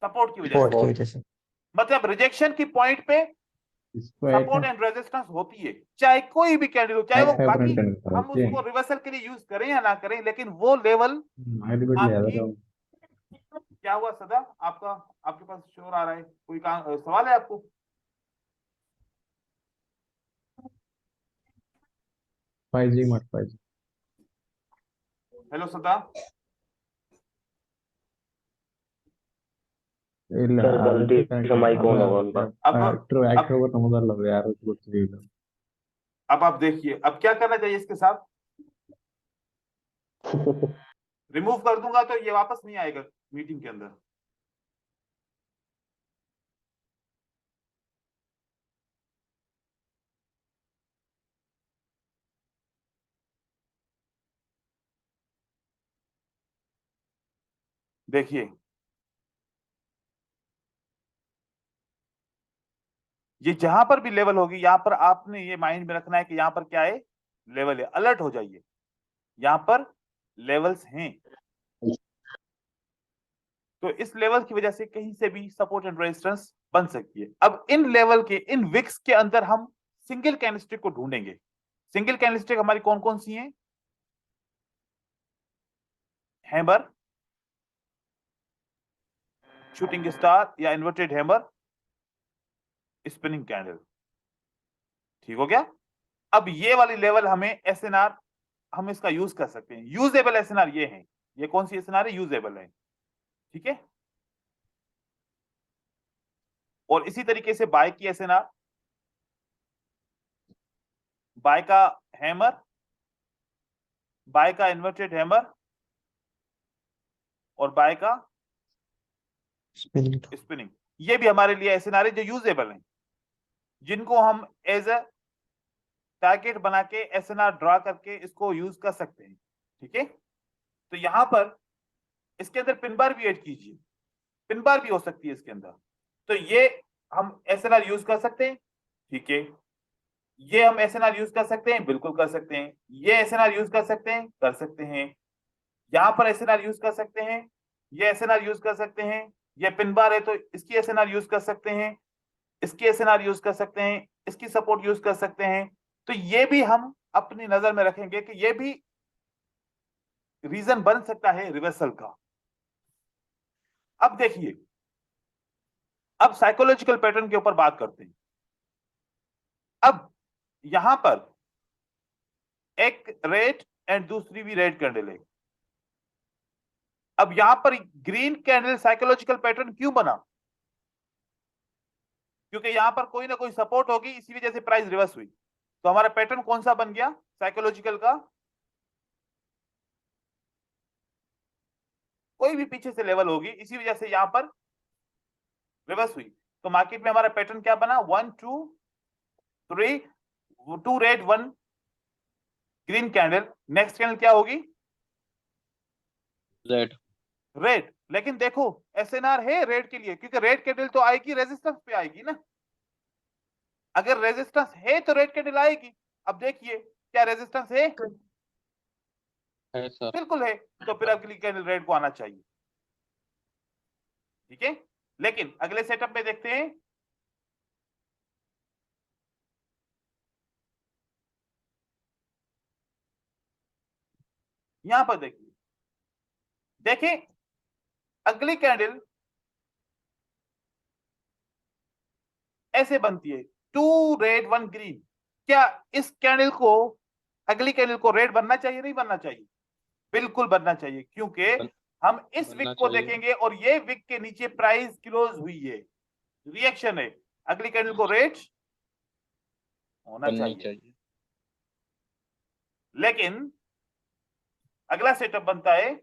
सपोर्ट की वजह सपोर्ट से। की वजह से। मतलब रिजेक्शन की पॉइंट पे सपोर्ट एंड रेजिस्टेंस होती है, चाहे कोई भी कैंडल हो, चाहे वो बाकी हम उसको रिवर्सल के लिए यूज करें या ना करें, लेकिन वो लेवल आपकी। क्या हुआ सदा, आपका आपके पास शोर आ रहा है, कोई काम सवाल है आपको? हेलो सदा, माइक ऑन होगा उनका। अब आप देखिए अब क्या करना चाहिए इसके साथ। रिमूव कर दूंगा तो ये वापस नहीं आएगा मीटिंग के अंदर। देखिए ये जहां पर भी लेवल होगी, यहां पर आपने ये माइंड में रखना है कि यहां पर क्या है, लेवल है, अलर्ट हो जाइए, यहां पर लेवल्स हैं। तो इस लेवल की वजह से कहीं से भी सपोर्ट एंड रेजिस्टेंस बन सकती है। अब इन लेवल के, इन विक्स के अंदर हम सिंगल कैंडलस्टिक को ढूंढेंगे। सिंगल कैंडलस्टिक हमारी कौन कौन सी हैं, हैमर, शूटिंग स्टार या इन्वर्टेड हैमर, स्पिनिंग कैंडल। ठीक हो गया। अब ये वाली लेवल हमें एसएनआर, हम इसका यूज कर सकते हैं। यूजेबल एसएनआर ये है, ये कौन सी एसएनआर है, यूजेबल है। ठीक है। और इसी तरीके से बाय की एसएनआर, बाय का हैमर, बाय का इन्वर्टेड हैमर और बाय का स्पिनिंग। स्पिनिंग, ये भी हमारे लिए एसएनआर है जो यूजेबल है, जिनको हम एज अ टारगेट बना के एसएनआर ड्रा करके इसको यूज कर सकते हैं। ठीक है। तो यहां पर इसके अंदर पिन बार भी ऐड कीजिए, पिन बार भी हो सकती है इसके अंदर। तो ये हम एसएनआर यूज कर सकते हैं। ठीक है। ये हम एसएनआर यूज कर सकते हैं, बिल्कुल कर सकते हैं। ये एसएनआर यूज कर सकते हैं, कर सकते हैं। यहां पर एसएनआर यूज कर सकते हैं, ये एसएनआर यूज कर सकते हैं। ये पिन बार है तो इसकी एसएनआर यूज कर सकते हैं, इसकी एसएनआर यूज कर सकते हैं, इसकी सपोर्ट यूज कर सकते हैं। तो ये भी हम अपनी नजर में रखेंगे कि ये भी रीजन बन सकता है रिवर्सल का। अब देखिए, अब साइकोलॉजिकल पैटर्न के ऊपर बात करते हैं। अब यहां पर एक रेड एंड दूसरी भी रेड कैंडल है। अब यहां पर ग्रीन कैंडल साइकोलॉजिकल पैटर्न क्यों बना, क्योंकि यहां पर कोई ना कोई सपोर्ट होगी, इसी वजह से प्राइस रिवर्स हुई। तो हमारा पैटर्न कौन सा बन गया साइकोलॉजिकल का, कोई भी पीछे से लेवल होगी, इसी वजह से यहां पर रिवर्स हुई। तो मार्केट में हमारा पैटर्न क्या बना, 1 2 3, 2 red 1 green candle. Next candle क्या होगी, रेड। रेड। लेकिन देखो एसएनआर है रेड के लिए, क्योंकि रेड कैंडल तो आएगी रेजिस्टेंस पे आएगी ना। अगर रेजिस्टेंस है तो रेड कैंडल आएगी। अब देखिए क्या रेजिस्टेंस है, है सर। बिल्कुल है। तो फिर अगली कैंडल रेड को आना चाहिए। ठीक है। लेकिन अगले सेटअप में देखते हैं, यहां पर देखिए, देखें अगली कैंडल ऐसे बनती है, 2 रेड 1 ग्रीन। क्या इस कैंडल को, अगली कैंडल को रेड बनना चाहिए, नहीं बनना चाहिए, बिल्कुल बनना चाहिए, क्योंकि बन- हम इस बनना विक को चाहिए। देखेंगे और ये विक के नीचे प्राइस क्लोज हुई है, रिएक्शन है, अगली कैंडल को रेट होना बननी चाहिए। चाहिए। लेकिन अगला सेटअप बनता है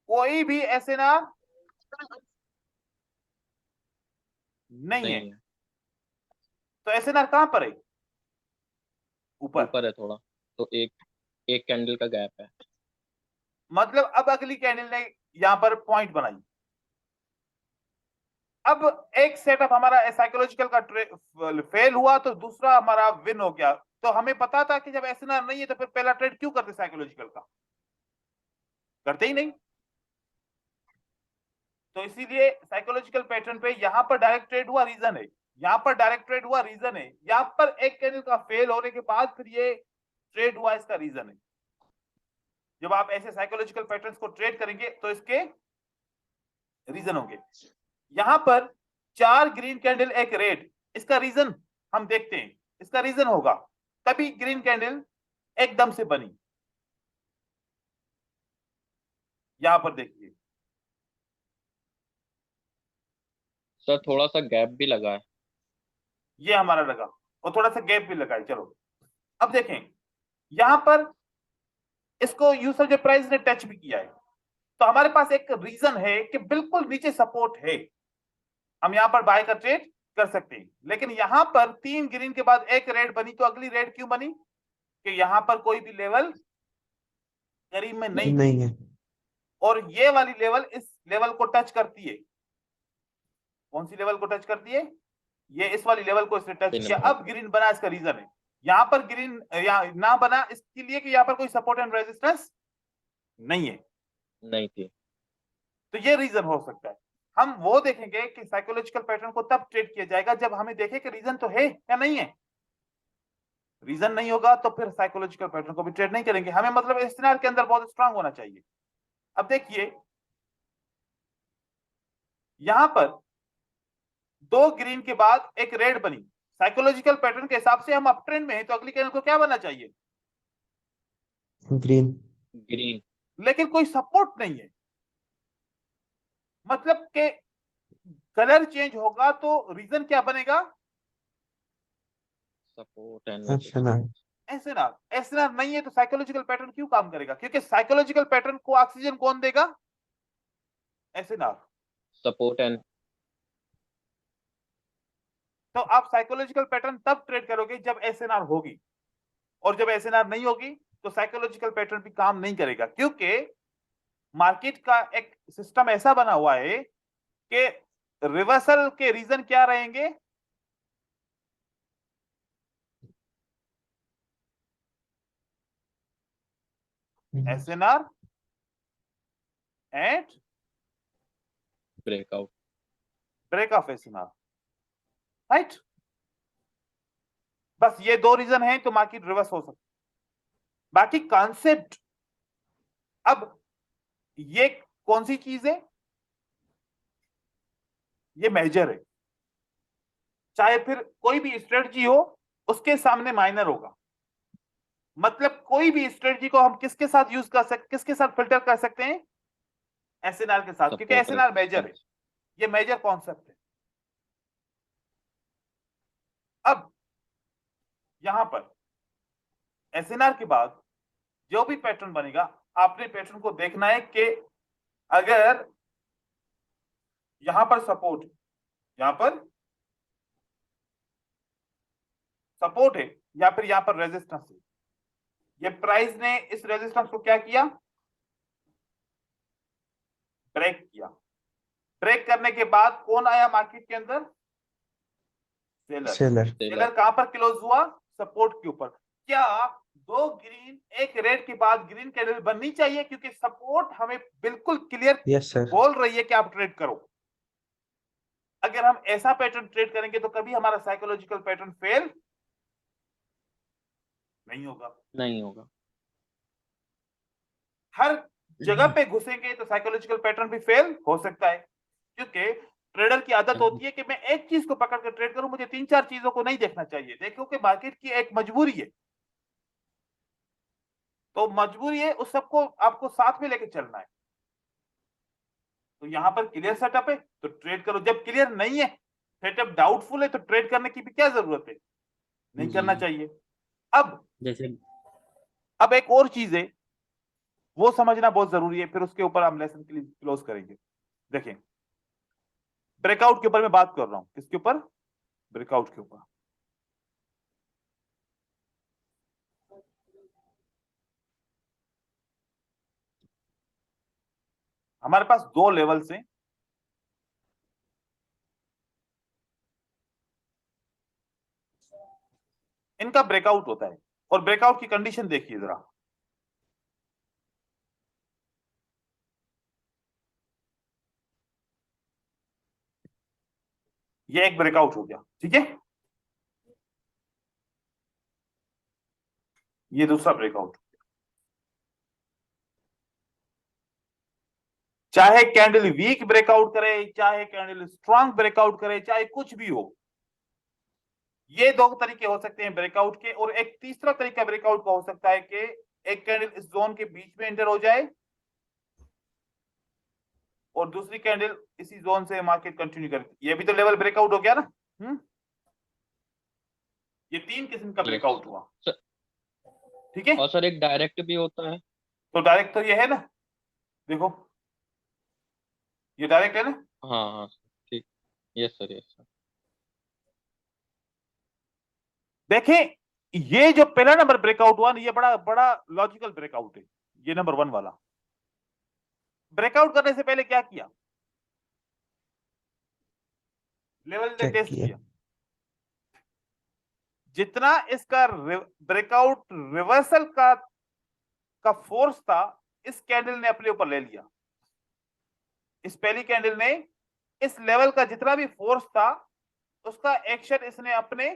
कोई भी ऐसे ना नहीं है, नहीं है, तो ऐसे ना कहां पर है? ऊपर। ऊपर है थोड़ा, तो एक एक कैंडल का गैप है। मतलब अब अगली कैंडल ने यहां पर पॉइंट बनाई, अब एक सेटअप हमारा साइकोलॉजिकल का फेल हुआ तो दूसरा हमारा विन हो गया। तो हमें पता था कि जब एसएनआर नहीं है तो फिर पहला ट्रेड क्यों करते साइकोलॉजिकल का? करते ही नहीं। तो इसीलिए साइकोलॉजिकल पैटर्न पे यहां पर डायरेक्ट ट्रेड हुआ, रीजन है, यहां पर डायरेक्ट ट्रेड हुआ, रीजन है, यहां पर एक कैंडल का फेल होने के बाद फिर ये ट्रेड हुआ, इसका रीजन है। जब आप ऐसे साइकोलॉजिकल पैटर्न्स को ट्रेड करेंगे तो इसके रीजन होंगे। यहां पर 4 ग्रीन कैंडल एक रेड, इसका रीजन हम देखते हैं, इसका रीजन होगा तभी ग्रीन कैंडल एकदम से बनी। यहां पर देखिए, सर थोड़ा सा गैप भी लगा है। ये हमारा लगा और थोड़ा सा गैप भी लगा है। चलो अब देखें, यहां पर इसको यूसुफ प्राइस ने टच भी किया है, तो हमारे पास एक रीजन है कि बिल्कुल नीचे सपोर्ट है, हम यहां पर बाय का ट्रेड कर सकते हैं। लेकिन यहां पर 3 ग्रीन के बाद एक रेड बनी, तो अगली रेड क्यों बनी? कि यहां पर कोई भी लेवल करीब में नहीं नहीं है। और ये वाली लेवल इस लेवल को टच करती है। कौन सी लेवल को टच करती है? ये इस वाली लेवल को इसने टच बिल्कुल। किया, अब ग्रीन बना, इसका रीजन है। यहां पर ग्रीन ना बना इसके लिए कि यहां पर कोई सपोर्ट एंड रेजिस्टेंस नहीं है, नहीं थी। तो ये रीजन हो सकता है। हम वो देखेंगे कि साइकोलॉजिकल पैटर्न को तब ट्रेड किया जाएगा जब हमें देखे कि रीजन तो है या नहीं है। रीजन नहीं होगा तो फिर साइकोलॉजिकल पैटर्न को भी ट्रेड नहीं करेंगे, हमें मतलब इस्तेमाल के अंदर बहुत स्ट्रांग होना चाहिए। अब देखिए, यहां पर 2 ग्रीन के बाद एक रेड बनी, साइकोलॉजिकल पैटर्न के हिसाब से हम अप ट्रेंड में हैं, तो अगली कैंडल को क्या बनना चाहिए? ग्रीन। ग्रीन। लेकिन कोई सपोर्ट नहीं है, मतलब के कलर चेंज होगा तो रीजन क्या बनेगा? Support and SNR. SNR. SNR नहीं है तो साइकोलॉजिकल पैटर्न क्यों काम करेगा? क्योंकि साइकोलॉजिकल पैटर्न को ऑक्सीजन कौन देगा? एसएनआर। सपोर्ट एंड तो आप साइकोलॉजिकल पैटर्न तब ट्रेड करोगे जब एसएनआर होगी, और जब एसएनआर नहीं होगी तो साइकोलॉजिकल पैटर्न भी काम नहीं करेगा, क्योंकि मार्केट का एक सिस्टम ऐसा बना हुआ है कि रिवर्सल के रीजन क्या रहेंगे? SNR and breakout. Break of SNR, right? बस ये 2 रीजन हैं तो मार्केट रिवर्स हो सकती है। बाकी कॉन्सेप्ट, अब ये कौन सी चीज है? ये मेजर है, चाहे फिर कोई भी स्ट्रेटजी हो उसके सामने माइनर होगा। मतलब कोई भी स्ट्रेटजी को हम किसके साथ यूज कर सकते, किसके साथ फिल्टर कर सकते हैं? एसएनआर के साथ, क्योंकि एसएनआर मेजर है, ये मेजर कॉन्सेप्ट है। अब यहां पर एसएनआर के बाद जो भी पैटर्न बनेगा, आपने पैटर्न को देखना है कि अगर यहां पर सपोर्ट, यहां पर सपोर्ट है या फिर यहां पर रेजिस्टेंस है, ये प्राइस ने इस रेजिस्टेंस को क्या किया? ब्रेक किया। ब्रेक करने के बाद कौन आया मार्केट के अंदर? सेलर। सेलर। सेलर कहां पर क्लोज हुआ? सपोर्ट के ऊपर। क्या 2 ग्रीन एक रेड के बाद ग्रीन कैंडल बननी चाहिए? क्योंकि सपोर्ट हमें बिल्कुल क्लियर यस सर। बोल रही है कि आप ट्रेड करो। अगर हम ऐसा पैटर्न ट्रेड करेंगे तो कभी हमारा साइकोलॉजिकल पैटर्न फेल नहीं होगा। नहीं होगा। हर जगह पे घुसेंगे तो साइकोलॉजिकल पैटर्न भी फेल हो सकता है, क्योंकि ट्रेडर की आदत होती है कि मैं एक चीज को पकड़ कर ट्रेड करूं, मुझे 3-4 चीजों को नहीं देखना चाहिए। देखो कि मार्केट की एक मजबूरी है, तो मजबूरी है, उस सबको आपको साथ में लेके चलना है। तो यहां पर क्लियर सेटअप है तो ट्रेड करो, जब क्लियर नहीं है, सेटअप डाउटफुल है, तो ट्रेड करने की भी क्या जरूरत है, नहीं करना चाहिए। अब जैसे अब एक और चीज है, वो समझना बहुत जरूरी है, फिर उसके ऊपर हम लेसन के लिए क्लोज करेंगे। देखें, ब्रेकआउट के ऊपर मैं बात कर रहा हूं, किसके ऊपर, ब्रेकआउट के ऊपर। हमारे पास 2 लेवल्स हैं, इनका ब्रेकआउट होता है, और ब्रेकआउट की कंडीशन देखिए जरा। ये एक ब्रेकआउट हो गया, ठीक है, ये दूसरा ब्रेकआउट। चाहे कैंडल वीक ब्रेकआउट करे, चाहे कैंडल स्ट्रांग ब्रेकआउट करे, चाहे कुछ भी हो, ये 2 तरीके हो सकते हैं ब्रेकआउट के। और एक तीसरा तरीका ब्रेकआउट का हो सकता है कि एक कैंडल इस जोन के बीच में एंटर हो जाए और दूसरी कैंडल इसी जोन से मार्केट कंटिन्यू करे। ये भी तो लेवल ब्रेकआउट हो गया ना। ये 3 किस्म का ब्रेकआउट हुआ, ठीक है। और सर एक डायरेक्ट भी होता है। तो डायरेक्ट तो ये है ना, देखो ये डायरेक्ट है ना। हाँ हाँ ठीक, यस सर यस सर। देखें, ये जो पहला नंबर ब्रेकआउट हुआ ना, ये बड़ा बड़ा लॉजिकल ब्रेकआउट है, ये नंबर 1 वाला। ब्रेकआउट करने से पहले क्या किया, लेवल ने चेक टेस्ट किया। किया। जितना इसका ब्रेकआउट रिवर्सल का फोर्स था, इस कैंडल ने अपने ऊपर ले लिया। इस पहली कैंडल ने इस लेवल का जितना भी फोर्स था, उसका एक्शन इसने अपने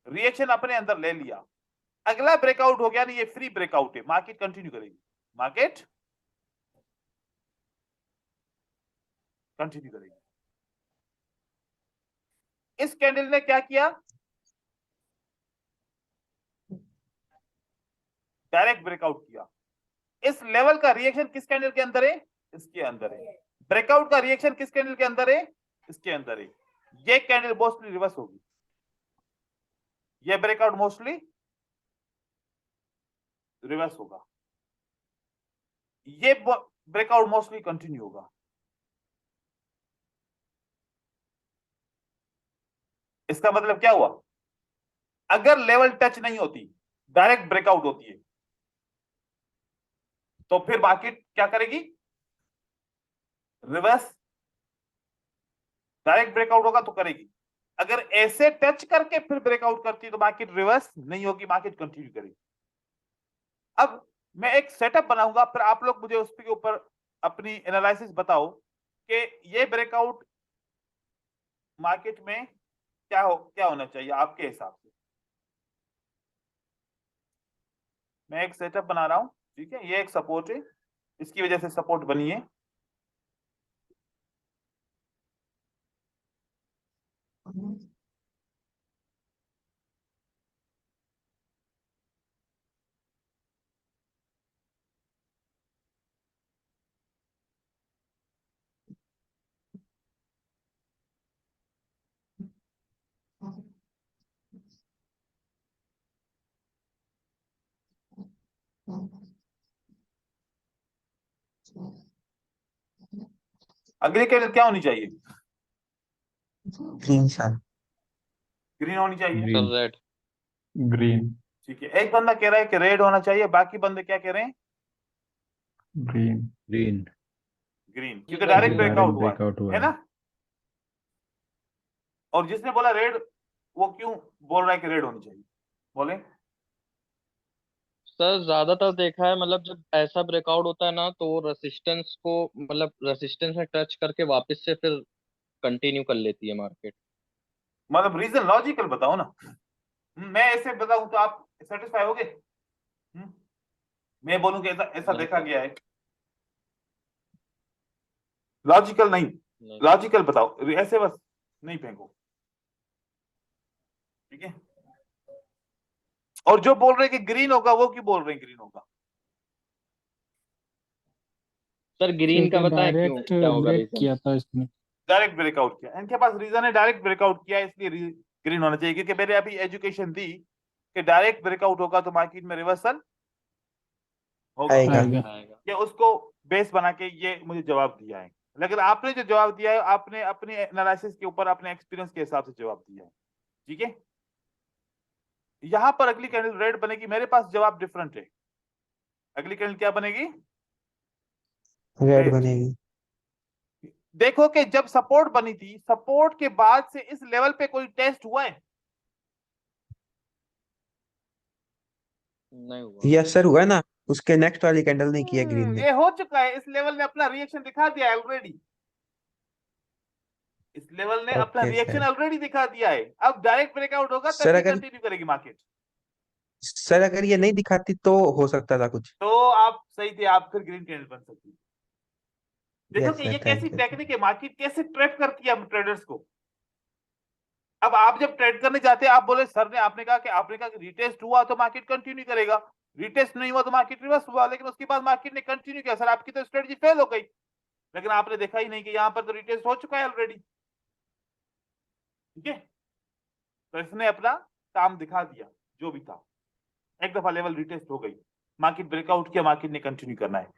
रिएक्शन अपने अंदर ले लिया। अगला ब्रेकआउट हो गया ना, ये फ्री ब्रेकआउट है, मार्केट कंटिन्यू करेगी, मार्केट कंटिन्यू करेगी। इस कैंडल ने क्या किया, डायरेक्ट ब्रेकआउट किया। इस लेवल का रिएक्शन किस कैंडल के अंदर है, इसके अंदर है। ब्रेकआउट का रिएक्शन किस कैंडल के अंदर है, इसके अंदर है। ये कैंडल मोस्टली रिवर्स होगी, ये ब्रेकआउट मोस्टली रिवर्स होगा, ये ब्रेकआउट मोस्टली कंटिन्यू होगा। इसका मतलब क्या हुआ, अगर लेवल टच नहीं होती, डायरेक्ट ब्रेकआउट होती है, तो फिर मार्केट क्या करेगी, रिवर्स। डायरेक्ट ब्रेकआउट होगा तो करेगी। अगर ऐसे टच करके फिर ब्रेकआउट करती है तो मार्केट रिवर्स नहीं होगी, मार्केट कंटिन्यू करेगी। अब मैं एक सेटअप बनाऊंगा, फिर आप लोग मुझे उसके ऊपर अपनी एनालिसिस बताओ कि ये ब्रेकआउट मार्केट में क्या होना चाहिए आपके हिसाब से। मैं एक सेटअप बना रहा हूं, ठीक है, ये एक सपोर्ट है, इसकी वजह से सपोर्ट बनी है। अगली कैंडल क्या होनी चाहिए, ग्रीन सर। ग्रीन होनी चाहिए, सर रेड। ग्रीन ठीक है। एक बंदा कह रहा है कि रेड होना चाहिए, बाकी बंदे क्या कह रहे हैं, ग्रीन ग्रीन। ग्रीन, क्योंकि डायरेक्ट ब्रेकआउट हुआ ब्रेकआउट हुआ है ना। और जिसने बोला रेड, वो क्यों बोल रहा है कि रेड होनी चाहिए, बोले। सर ज्यादातर देखा है, मतलब जब ऐसा ब्रेकआउट होता है ना, तो वो रेसिस्टेंस को, मतलब रेसिस्टेंस में टच करके वापस से फिर कंटिन्यू कर लेती है मार्केट। मतलब रीजन लॉजिकल बताओ ना। मैं ऐसे बताऊं तो आप सेटिस्फाई होगे। मैं बोलूं कि ऐसा ऐसा देखा गया है, लॉजिकल नहीं, नहीं लॉजिकल बताओ, ऐसे बस नहीं फेंको, ठीक है। और जो बोल रहे हैं कि ग्रीन होगा, वो क्यों बोल रहे हैं ग्रीन होगा? सर, ग्रीन का बताएं क्यों, डायरेक्ट क्या होगा ब्रेक रीजन? किया था इसने। डायरेक्ट ब्रेकआउट किया, इनके पास रीजन है, डायरेक्ट ब्रेकआउट किया इसलिए ग्रीन होना चाहिए, क्योंकि मैंने अभी एजुकेशन दी कि डायरेक्ट ब्रेकआउट होगा तो मार्केट में रिवर्सल होगा। आएगा। आएगा। आएगा। ये उसको बेस बना के ये मुझे जवाब दिया है, लेकिन आपने जो जवाब दिया है आपने अपने एनालिसिस के ऊपर अपने एक्सपीरियंस के हिसाब से जवाब दिया है, ठीक है। यहां पर अगली कैंडल रेड बनेगी, मेरे पास जवाब डिफरेंट है। अगली कैंडल क्या बनेगी? Red Red। बनेगी। देखो कि जब सपोर्ट बनी थी, सपोर्ट के बाद से इस लेवल पे कोई टेस्ट हुआ है? नहीं हुआ। यस सर, हुआ ना। उसके नेक्स्ट वाली कैंडल नहीं किया ग्रीन ने। ये हो चुका है, इस लेवल ने अपना रिएक्शन दिखा दिया है ऑलरेडी, इस लेवल ने अपना ओके रिएक्शन सर। ऑलरेडी दिखा दिया है। अब डायरेक्ट ब्रेकआउट होगा सर तभी अगर कंटिन्यू करेगी मार्केट। सर अगर ये नहीं दिखाती तो हो सकता था कुछ। तो आप सही थे, आप फिर ग्रीन कैंडल बन सकती। देखो यस कि सर, ये कैसी थैंक यू। टेक्निक है, मार्केट कैसे ट्रैप करती है हम ट्रेडर्स को। अब आप जब ट्रेड करने जाते हैं, आप बोले सर ने आपने कहा कि रिटेस्ट हुआ तो मार्केट कंटिन्यू करेगा, रिटेस्ट नहीं हुआ तो मार्केट रिवर्स हुआ, लेकिन उसके बाद मार्केट ने कंटिन्यू किया। सर आपकी तो स्ट्रेटजी फेल हो गई, लेकिन आपने देखा ही नहीं कि यहां पर तो रिटेस्ट हो चुका है ऑलरेडी, ठीक है। तो इसने अपना काम दिखा दिया, जो भी था। एक दफा लेवल रिटेस्ट हो गई, मार्केट ब्रेकआउट किया, मार्केट ने कंटिन्यू करना है।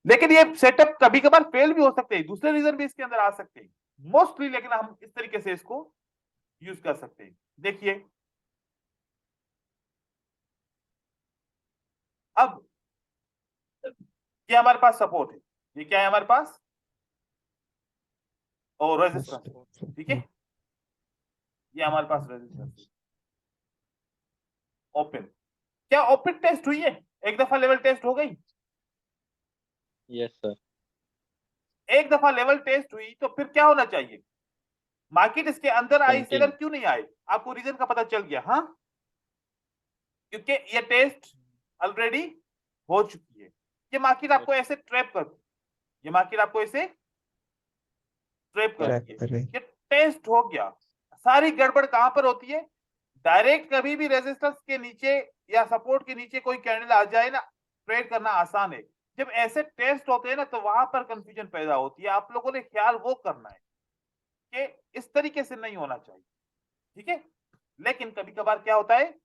लेकिन ये सेटअप कभी कभार फेल भी हो सकते हैं, दूसरे रीजन भी इसके अंदर आ सकते हैं मोस्टली, लेकिन हम इस तरीके से इसको यूज कर सकते हैं। देखिए अब ये हमारे पास सपोर्ट है, ये क्या है हमारे पास, और रेजिस्टेंस, ठीक है। ये हमारे पास रेजिस्टेंस है। ओपन, क्या ओपन टेस्ट हुई है? एक दफा लेवल टेस्ट हो गई, यस सर। एक दफा लेवल टेस्ट हुई तो फिर क्या होना चाहिए? मार्केट इसके अंदर आई, सेलर कंटिन्यू। क्यों नहीं आए? आपको रीजन का पता चल गया, हाँ, क्योंकि ये टेस्ट ऑलरेडी हो चुकी है। ये मार्केट आपको ऐसे ट्रैप करती है, ये मार्केट आपको ऐसे ट्रैप ट्रैक करती है। कर रही। ये टेस्ट हो गया। सारी गड़बड़ कहां पर होती है? डायरेक्ट कभी भी रेजिस्टेंस के नीचे या सपोर्ट के नीचे कोई कैंडल आ जाए ना, ट्रेड करना आसान है। जब ऐसे टेस्ट होते हैं ना, तो वहां पर कंफ्यूजन पैदा होती है। आप लोगों ने ख्याल वो करना है कि इस तरीके से नहीं होना चाहिए, ठीक है। लेकिन कभी कभार क्या होता है,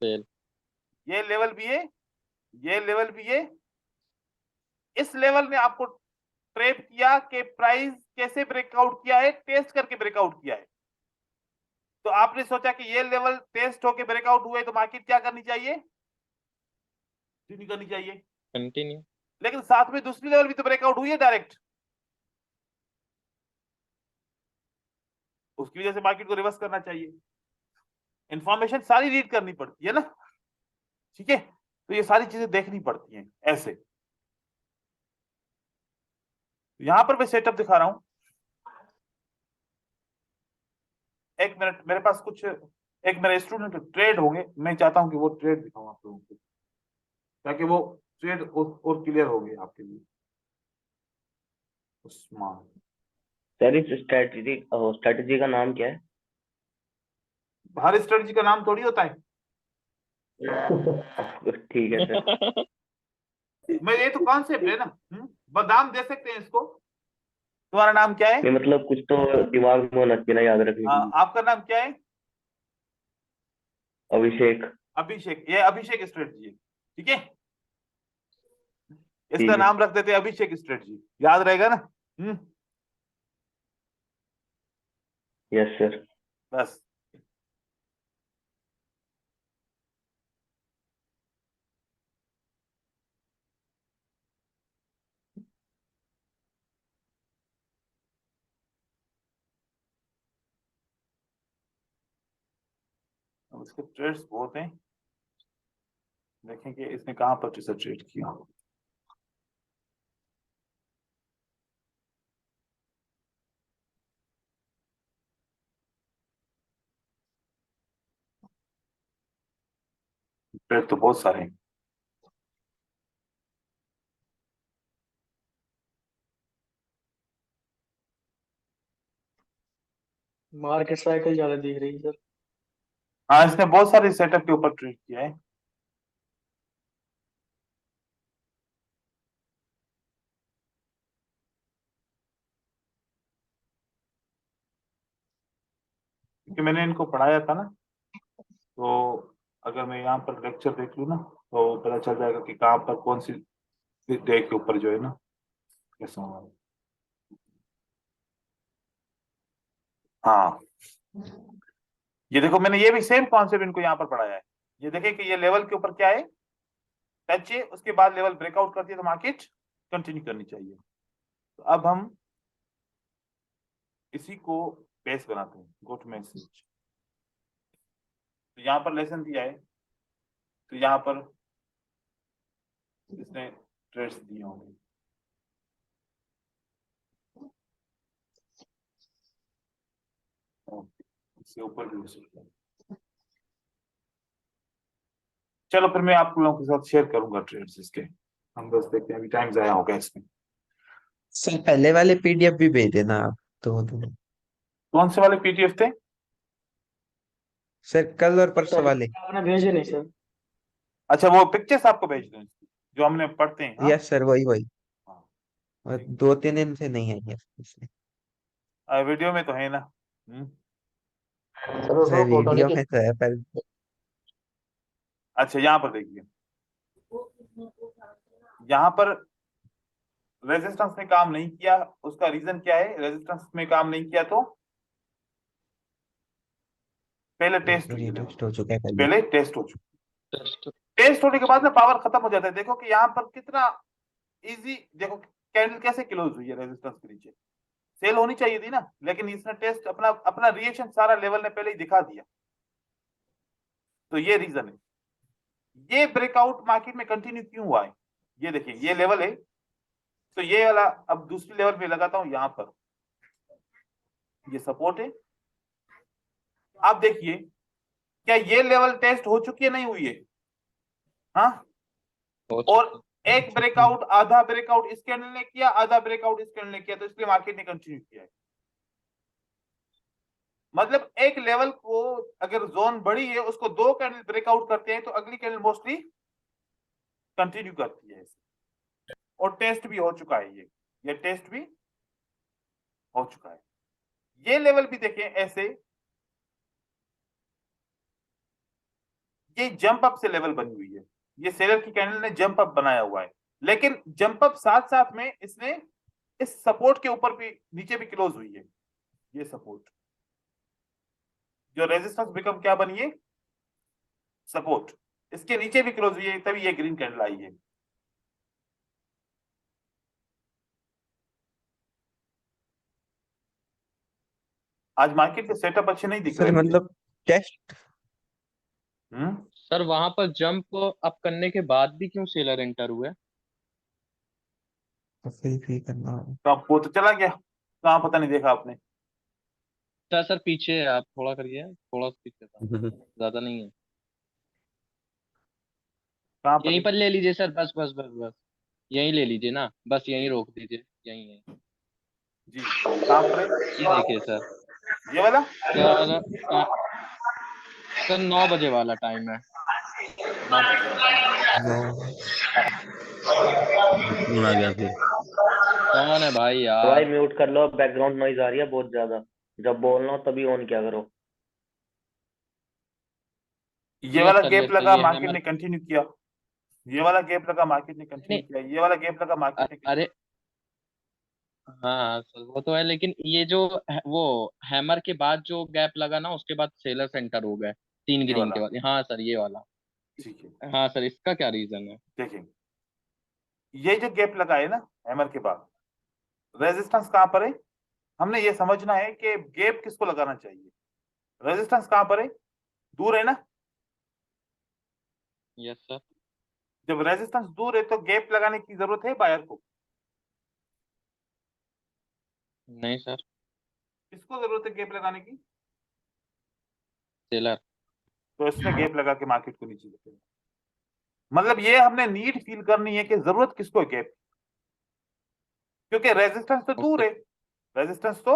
फेल। ये लेवल भी है, ये लेवल भी है, इस लेवल ने आपको ट्रैप किया कि प्राइस कैसे ब्रेकआउट किया है, टेस्ट करके ब्रेकआउट किया है। तो आपने सोचा कि ये लेवल टेस्ट होके ब्रेकआउट हुए तो मार्केट क्या करनी चाहिए? नहीं करनी चाहिए, कंटिन्यू। लेकिन साथ में दूसरी लेवल भी तो ब्रेकआउट हुई है डायरेक्ट, उसकी वजह से मार्केट को रिवर्स करना चाहिए। इंफॉर्मेशन सारी रीड करनी पड़ती है ना, ठीक है। तो ये सारी चीजें देखनी पड़ती हैं ऐसे। यहां पर मैं सेटअप दिखा रहा हूं, एक मिनट, मेरे पास कुछ एक मेरे स्टूडेंट ट्रेड होंगे, मैं चाहता हूं कि वो ट्रेड दिखाऊं आप लोगों को, ताकि वो ट्रेड और क्लियर हो गए आपके लिए। उस्मान, सर इस स्ट्रेटजी स्ट्रेटजी का नाम क्या है? हर स्ट्रेटजी का नाम थोड़ी होता है। ठीक है सर। मैं ये तो कॉन्सेप्ट है ना, बादाम दे सकते हैं इसको। तुम्हारा नाम क्या है? नहीं मतलब कुछ तो दिमाग में होना चाहिए ना याद रखने के लिए। आपका नाम क्या है? अभिषेक। अभिषेक, ये अभिषेक स्ट्रेटजी है, ठीक है। इसका ठीक है। नाम रख देते हैं अभिषेक स्ट्रेटजी, याद रहेगा ना। Yes sir. बस। अब इसके ट्रेड्स बहुत हैं, देखेंगे इसने कहां पर ट्रेड किया। ट्रेड तो बहुत सारे हैं। मार्केट साइकिल ज्यादा दिख रही है सर। हाँ, इसने बहुत सारे सेटअप के ऊपर ट्रेड किया है। क्योंकि मैंने इनको पढ़ाया था ना, तो अगर मैं यहाँ पर लेक्चर देख लूँ ना तो पता चल जाएगा कि कहाँ पर कौन सी डे के ऊपर जो है ना कैसा होगा। हाँ, ये देखो मैंने ये भी सेम कॉन्सेप्ट इनको यहाँ पर पढ़ाया है। ये देखे कि ये लेवल के ऊपर क्या है, टच है, उसके बाद लेवल ब्रेकआउट करती है तो मार्केट कंटिन्यू करनी चाहिए। तो अब हम इसी को बेस बनाते हैं, गो टू मैसेज। तो यहाँ पर लेसन दिया है, तो यहाँ पर इसने ट्रेड्स दिए होंगे। इससे ऊपर भी हो सकता है। चलो फिर मैं आप लोगों के साथ शेयर करूंगा ट्रेड्स इसके। हम बस देखते हैं, अभी टाइम जाया होगा इसमें। सर पहले वाले पीडीएफ भी भेज देना आप तो। कौन से वाले पीडीएफ थे? सर कल और परसों सर वाले। आपने भेजे नहीं सर। अच्छा, वो पिक्चर्स आपको भेज दूं जो हमने पढ़ते हैं? हाँ, यस सर, वही वही। हाँ, और ठीक। 2-3 दिन से नहीं है ये इसलिए। वीडियो में तो है ना। सर सर उसमें फोटो नहीं वीडियो में तो है पर अच्छा, यहाँ पर देखिए, यहाँ पर रेजिस्टेंस में काम नहीं किया, उसका रीजन क्या है? रेजिस्टेंस में काम नहीं किया तो पहले टेस्ट हुई है, टेस्ट हो चुका है पहले। पहले टेस्ट हो चुका। टेस्ट टेस्ट होने के बाद में पावर खत्म हो जाता है। देखो कि यहाँ पर कितना इजी, देखो कैंडल कैसे क्लोज हुई है रेजिस्टेंस के नीचे। सेल होनी चाहिए थी ना, लेकिन इसने टेस्ट अपना अपना रिएक्शन सारा लेवल ने पहले ही दिखा दिया। तो ये रीजन है। ये ब्रेकआउट मार्केट में कंटिन्यू क्यों हुआ है? ये देखिए, ये लेवल है, तो ये वाला अब दूसरी लेवल पे लगाता हूं, यहां पर ये सपोर्ट है। आप देखिए, क्या ये लेवल टेस्ट हो चुकी है, नहीं हुई है? हाँ, हो और चुका एक ब्रेकआउट, आधा ब्रेकआउट इस कैंडल ने किया, आधा ब्रेकआउट इस कैंडल ने किया, तो इसलिए मार्केट ने कंटिन्यू किया है। मतलब एक लेवल को अगर जोन बड़ी है, उसको दो कैंडल ब्रेकआउट करते हैं तो अगली कैंडल मोस्टली कंटिन्यू करती है। और टेस्ट भी हो चुका है, ये टेस्ट भी हो चुका है। ये लेवल भी देखें ऐसे, ये जंप अप से लेवल बनी हुई है। ये सेलर की कैंडल ने जंप अप बनाया हुआ है, लेकिन जंप अप साथ साथ में इसने इस सपोर्ट के ऊपर भी, नीचे भी क्लोज हुई है। ये सपोर्ट जो रेजिस्टेंस बिकम क्या बनी है? सपोर्ट। इसके नीचे भी क्लोज हुई है, तभी ये ग्रीन कैंडल आई है। आज मार्केट के सेटअप अच्छे नहीं दिख सर रहे मुझे। मतलब टेस्ट सर वहां पर जंप अप करने के बाद भी क्यों सेलर एंटर हुए? फिर भी करना होगा। तो आपको तो चला गया, कहाँ पता नहीं देखा आपने। सर पीछे है, आप थोड़ा करिए, थोड़ा सा पीछे था, ज्यादा नहीं है। कहाँ पर यहीं है? पर ले लीजिए सर, बस बस बस बस, यहीं ले लीजिए ना, बस यहीं रोक दीजिए, यहीं है। जी, कहाँ पर है? ये देखिए सर। ये वाला? सर सर 9 बजे वाला टाइम है। 9 बजे वाला। नो। आ गया फिर। कौन है भाई तो भाई यार? म्यूट कर लो, बैकग्राउंड नॉइज आ रही है बहुत ज्यादा। जब बोलना हो तभी ऑन क्या करो। ये वाला सर गैप यस सर, लगा, ये मार्केट हैमर। ने कंटिन्यू किया। ये वाला गैप लगा, मार्केट ने कंटिन्यू नहीं, किया। ये वाला गैप लगा, मार्केट ने अरे हाँ सर वो तो है, लेकिन ये जो वो हैमर के बाद जो गैप लगा ना, उसके बाद सेलर सेंटर हो गए 3 ये ग्रीन वाला, के बाद। हाँ सर ये वाला। ठीक है। हाँ सर, इसका क्या रीजन है? देखें, ये जो गैप लगा है ना हैमर के बाद, रेजिस्टेंस कहां पर है? हमने ये समझना है कि गैप किसको लगाना चाहिए। रेजिस्टेंस कहां पर है? दूर है ना। Yes sir. जब रेजिस्टेंस दूर है तो गैप लगाने की जरूरत है बायर को? नहीं सर। किसको जरूरत है गैप लगाने की? सेलर। तो इसने गैप लगा के मार्केट को नीचे लेके गया। मतलब ये हमने नीड फील करनी है कि जरूरत किसको है गैप, क्योंकि रेजिस्टेंस तो दूर ओके। है। रेजिस्टेंस तो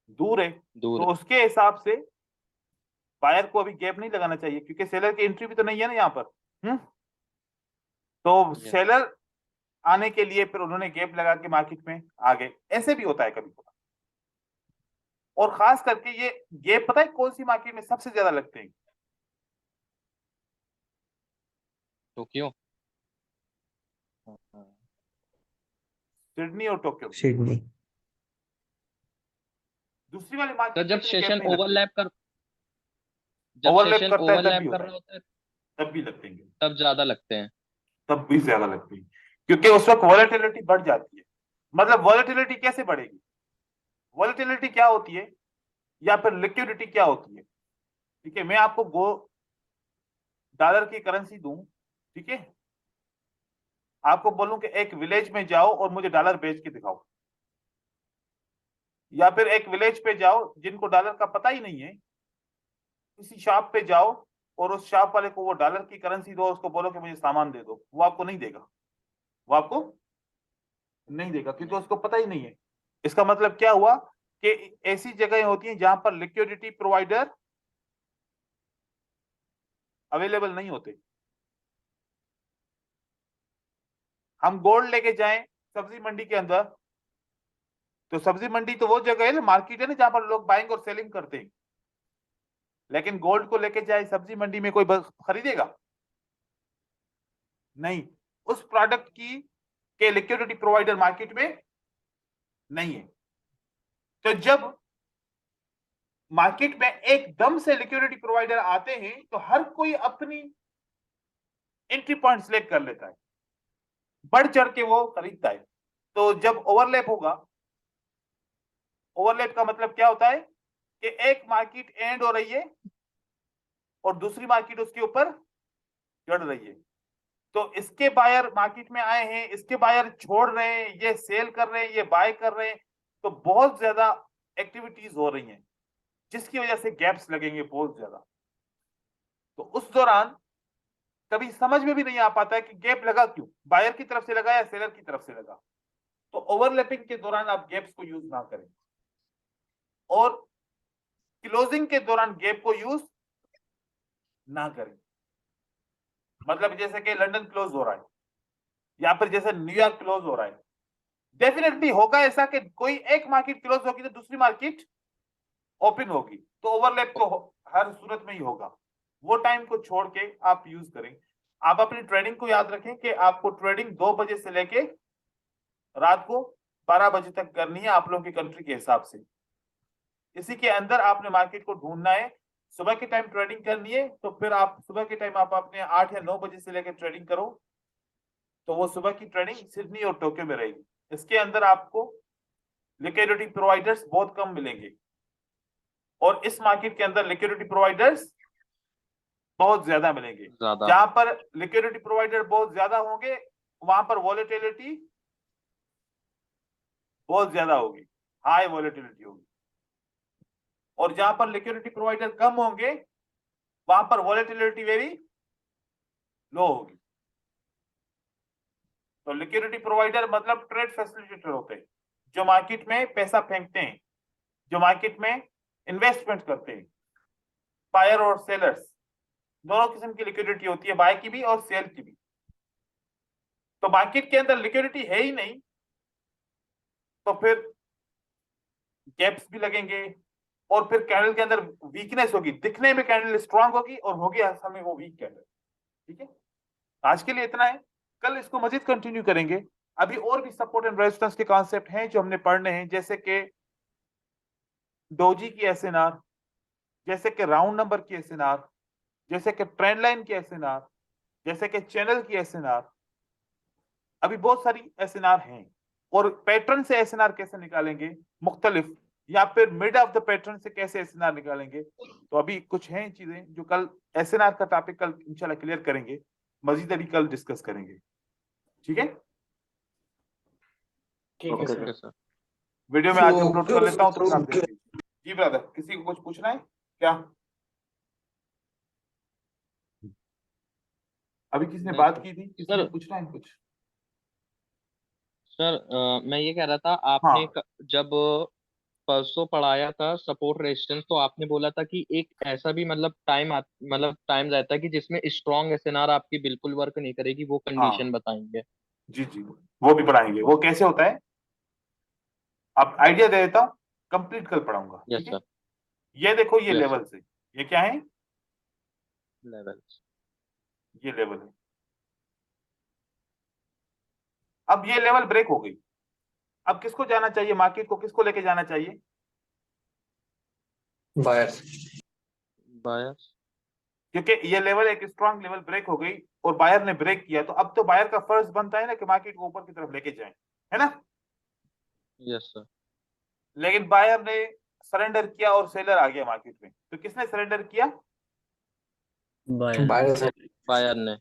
दूर है, दूर तो उसके हिसाब से बायर को अभी गैप नहीं लगाना चाहिए, क्योंकि सेलर की एंट्री भी तो नहीं है ना यहाँ पर। तो Yes. सेलर आने के लिए फिर उन्होंने गैप लगा के मार्केट में आ गए, ऐसे भी होता है कभी कभी। और खास करके ये गैप पता है कौन सी मार्केट में सबसे ज्यादा लगते हैं? टोक्यो। सिडनी और टोक्यो। सिडनी। दूसरी वाली तो मार्केट में जब इतने गैप सेशन नहीं लगते। ओवरलैप कर जब ओवरलैप सेशन करता है तब भी ओवरलैप कर होता है, रहा होता है तब भी लगते हैं, तब ज्यादा लगते हैं। तब भी ज्यादा लगती है, क्योंकि उस वक्त वॉलेटिलिटी बढ़ जाती है। मतलब वॉलेटिलिटी कैसे बढ़ेगी? वॉलेटिलिटी क्या होती है, या फिर लिक्विडिटी क्या होती है? ठीक है, मैं आपको डॉलर की करेंसी दूं, ठीक है, आपको बोलूं कि एक विलेज में जाओ और मुझे डॉलर बेच के दिखाओ, या फिर एक विलेज पे जाओ जिनको डॉलर का पता ही नहीं है, किसी शॉप पे जाओ और उस शॉप वाले को वो डॉलर की करेंसी दो, उसको बोलो कि मुझे सामान दे दो, वो आपको नहीं देगा, वो आपको नहीं देगा, क्योंकि उसको पता ही नहीं है। इसका मतलब क्या हुआ कि ऐसी जगहें होती हैं जहां पर लिक्विडिटी प्रोवाइडर अवेलेबल नहीं होते। हम गोल्ड लेके जाएं सब्जी मंडी के अंदर, तो सब्जी मंडी तो वो जगह है ना, मार्केट है ना, जहां पर लोग बाइंग और सेलिंग करते हैं। लेकिन गोल्ड को लेके जाए सब्जी मंडी में कोई खरीदेगा नहीं, उस प्रोडक्ट की के लिक्विडिटी प्रोवाइडर मार्केट में नहीं है। तो जब मार्केट में एकदम से लिक्विडिटी प्रोवाइडर आते हैं तो हर कोई अपनी एंट्री पॉइंट सिलेक्ट कर लेता है, बढ़ चढ़ के वो खरीदता है। तो जब ओवरलैप होगा, ओवरलैप का मतलब क्या होता है कि एक मार्केट एंड हो रही है और दूसरी मार्केट उसके ऊपर चढ़ रही है, तो इसके बायर मार्केट में आए हैं, इसके बायर छोड़ रहे हैं, ये सेल कर रहे हैं, ये बाय कर रहे हैं, तो बहुत ज्यादा एक्टिविटीज हो रही हैं, जिसकी वजह से गैप्स लगेंगे बहुत ज्यादा। तो उस दौरान कभी समझ में भी नहीं आ पाता है कि गैप लगा क्यों, बायर की तरफ से लगा या सेलर की तरफ से लगा। तो ओवरलैपिंग के दौरान आप गैप्स को यूज ना करें, और क्लोजिंग के दौरान गैप को यूज ना करें। मतलब जैसे कि लंदन क्लोज हो रहा है, या फिर जैसे न्यूयॉर्क क्लोज हो रहा है, डेफिनेटली होगा ऐसा कि कोई एक मार्केट क्लोज होगी तो दूसरी मार्केट ओपन होगी, तो ओवरलैप तो हर सूरत में ही होगा। वो टाइम को छोड़ के आप यूज करें। आप अपनी ट्रेडिंग को याद रखें कि आपको ट्रेडिंग 2 बजे से लेके रात को 12 बजे तक करनी है, आप लोगों की कंट्री के हिसाब से। इसी के अंदर आपने मार्केट को ढूंढना है। सुबह के टाइम ट्रेडिंग करनी है तो फिर आप सुबह के टाइम आप अपने 8 या 9 बजे से लेकर ट्रेडिंग करो, तो वो सुबह की ट्रेडिंग सिडनी और टोक्यो में रहेगी। इसके अंदर आपको लिक्विडिटी प्रोवाइडर्स बहुत कम मिलेंगे, और इस मार्केट के अंदर लिक्विडिटी प्रोवाइडर्स बहुत ज्यादा मिलेंगे। ज्यादा। जहां पर लिक्विडिटी प्रोवाइडर बहुत ज्यादा होंगे वहां पर वॉलेटिलिटी बहुत ज्यादा होगी, हाई वॉलेटिलिटी होगी। और जहां पर लिक्विडिटी प्रोवाइडर कम होंगे वहां पर वॉलेटिलिटी वेरी लो होगी। तो लिक्विडिटी प्रोवाइडर मतलब ट्रेड फैसिलिटेटर होते हैं, जो मार्केट में पैसा फेंकते हैं, जो मार्केट में इन्वेस्टमेंट करते हैं। बायर और सेलर्स दोनों किस्म की लिक्विडिटी होती है, बाय की भी और सेल की भी। तो मार्केट के अंदर लिक्विडिटी है ही नहीं, तो फिर गैप्स भी लगेंगे, और फिर कैंडल के अंदर वीकनेस होगी, दिखने में कैंडल स्ट्रांग होगी और होगी असल में वो वीक कैंडल। ठीक है, आज के लिए इतना है, कल इसको मजीद कंटिन्यू करेंगे। अभी और भी सपोर्ट एंड रेजिस्टेंस के कॉन्सेप्ट हैं जो हमने पढ़ने हैं, जैसे कि डोजी की एसएनआर, जैसे कि राउंड नंबर की एसएनआर, जैसे कि ट्रेंड लाइन की एसएनआर, जैसे कि चैनल की एसएनआर। अभी बहुत सारी एसएनआर हैं, और पैटर्न से एसएनआर कैसे निकालेंगे मुख्तलिफ, या फिर मिड ऑफ द पैटर्न से कैसे एसएनआर निकालेंगे। तो अभी कुछ हैं चीजें जो कल एसएनआर का टॉपिक कल इंशाल्लाह क्लियर करेंगे, मजीद अभी कल डिस्कस करेंगे। ठीक है, ठीक है okay sir. Okay sir. Video में आज अपलोड कर लेता हूँ तो आप देख लीजिए। जी ब्रदर, किसी को कुछ पूछना है क्या? अभी किसने नहीं बात सर। की थी, किसी सर ने पूछना है कुछ? सर मैं ये कह रहा था हाँ जब परसों पढ़ाया था सपोर्ट रेजिस्टेंस, तो आपने बोला था कि एक ऐसा भी मतलब टाइम रहता है कि जिसमें स्ट्रॉन्ग एसएनआर आपकी बिल्कुल वर्क नहीं करेगी, वो कंडीशन हाँ बताएंगे। जी जी, वो भी पढ़ाएंगे। वो कैसे होता है, आप आइडिया दे देता हूँ, कंप्लीट कल पढ़ाऊंगा, यस ठीक है। सर। ये देखो, ये यस लेवल से, ये क्या है, लेवल। ये लेवल है। अब ये लेवल ब्रेक हो गई, अब किसको जाना चाहिए, मार्केट को किसको लेके जाना चाहिए, बायर। बायर। क्योंकि ये लेवल एक स्ट्रांग लेवल ब्रेक हो गई और बायर ने ब्रेक किया, तो अब तो बायर का फर्ज बनता है ना कि मार्केट को ऊपर की तरफ लेके जाए, है ना। Yes sir. लेकिन बायर ने सरेंडर किया और सेलर आ गया मार्केट में, तो किसने सरेंडर किया, बायर से। बायर ने।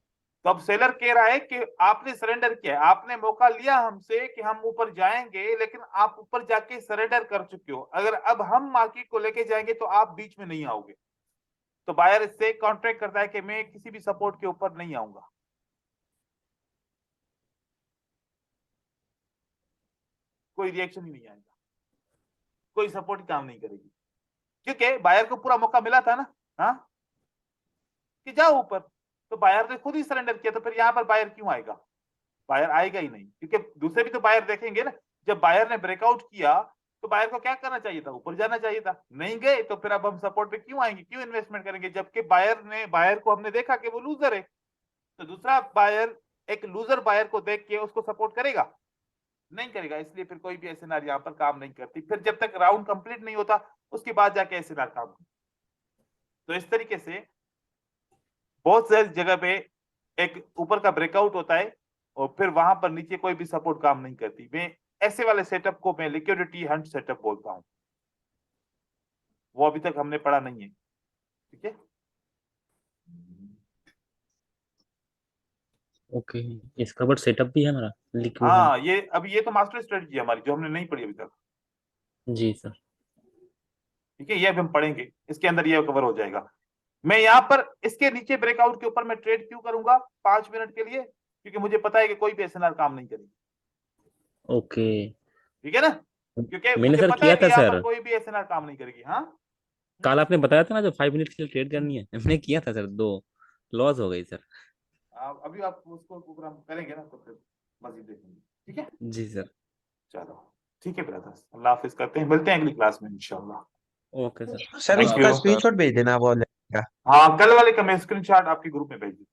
तो अब सेलर कह रहा है कि आपने सरेंडर किया, आपने मौका लिया हमसे कि हम ऊपर जाएंगे, लेकिन आप ऊपर जाके सरेंडर कर चुके हो, अगर अब हम मार्केट को लेके जाएंगे तो आप बीच में नहीं आओगे। तो बायर इससे कॉन्ट्रैक्ट करता है कि मैं किसी भी सपोर्ट के ऊपर नहीं आऊंगा। कोई रिएक्शन ही नहीं आएगा, कोई सपोर्ट काम नहीं करेगी, क्योंकि बायर को पूरा मौका मिला था ना, हाँ, कि जाओ ऊपर। तो बायर ने खुद ही सरेंडर किया, तो फिर यहां पर बायर क्यों आएगा, बायर आएगा ही नहीं, क्योंकि दूसरे भी तो बायर देखेंगे ना। जब बायर ने ब्रेकआउट किया तो बायर को क्या करना चाहिए था, ऊपर जाना चाहिए था, नहीं गए, तो फिर अब हम सपोर्ट पे क्यों आएंगे, क्यों इन्वेस्टमेंट करेंगे, जबकि बायर को हमने देखा कि वो लूजर है। तो दूसरा बायर एक लूजर बायर को देख के उसको सपोर्ट करेगा, नहीं करेगा, इसलिए फिर कोई भी एसएनआर यहाँ पर काम नहीं करती। फिर जब तक राउंड कंप्लीट नहीं होता उसके बाद जाके एसएनआर काम करती। तो इस तरीके से बहुत सारी जगह पे एक ऊपर का ब्रेकआउट होता है और फिर वहां पर नीचे कोई भी सपोर्ट काम नहीं करती। मैं ऐसे वाले सेटअप को मैं लिक्विडिटी हंट सेटअप बोलता हूं, वो अभी तक हमने पढ़ा नहीं है, ठीक है। ओके, इसका बट सेटअप भी है हमारा लिक्विड है। हाँ, ये तो मास्टर स्ट्रेटजी है हमारी, जो हमने नहीं पढ़ी अभी तक, जी सर। ठीक है। ये अभी हम पढ़ेंगे, इसके अंदर ये कवर हो जाएगा। मैं यहाँ पर इसके नीचे ब्रेकआउट के ऊपर मैं ट्रेड क्यों करूंगा 5 मिनट के लिए, क्योंकि मुझे पता है कि कोई भी एसएनआर काम नहीं करेगी, ओके। ठीक है ना, क्योंकि मैंने मुझे सर पता है किया कि था यहाँ पर सर, कोई भी एसएनआर काम नहीं करेगी। हाँ, कल आपने बताया था ना जो 5 मिनट के लिए ट्रेड करनी है, मैंने किया था सर, 2 लॉस हो गई सर। अभी आप उसको प्रोग्राम करेंगे ना तो फिर मजीद देखेंगे, ठीक है। जी सर। चलो ठीक है ब्रदर्स, अल्लाह हाफिज, करते हैं, मिलते हैं अगली क्लास में इंशाल्लाह। Okay sir. सर Thank उसका you. स्क्रीनशॉट भेज देना वो। हाँ, कल वाले का मैं स्क्रीनशॉट आपके ग्रुप में भेज दूँ।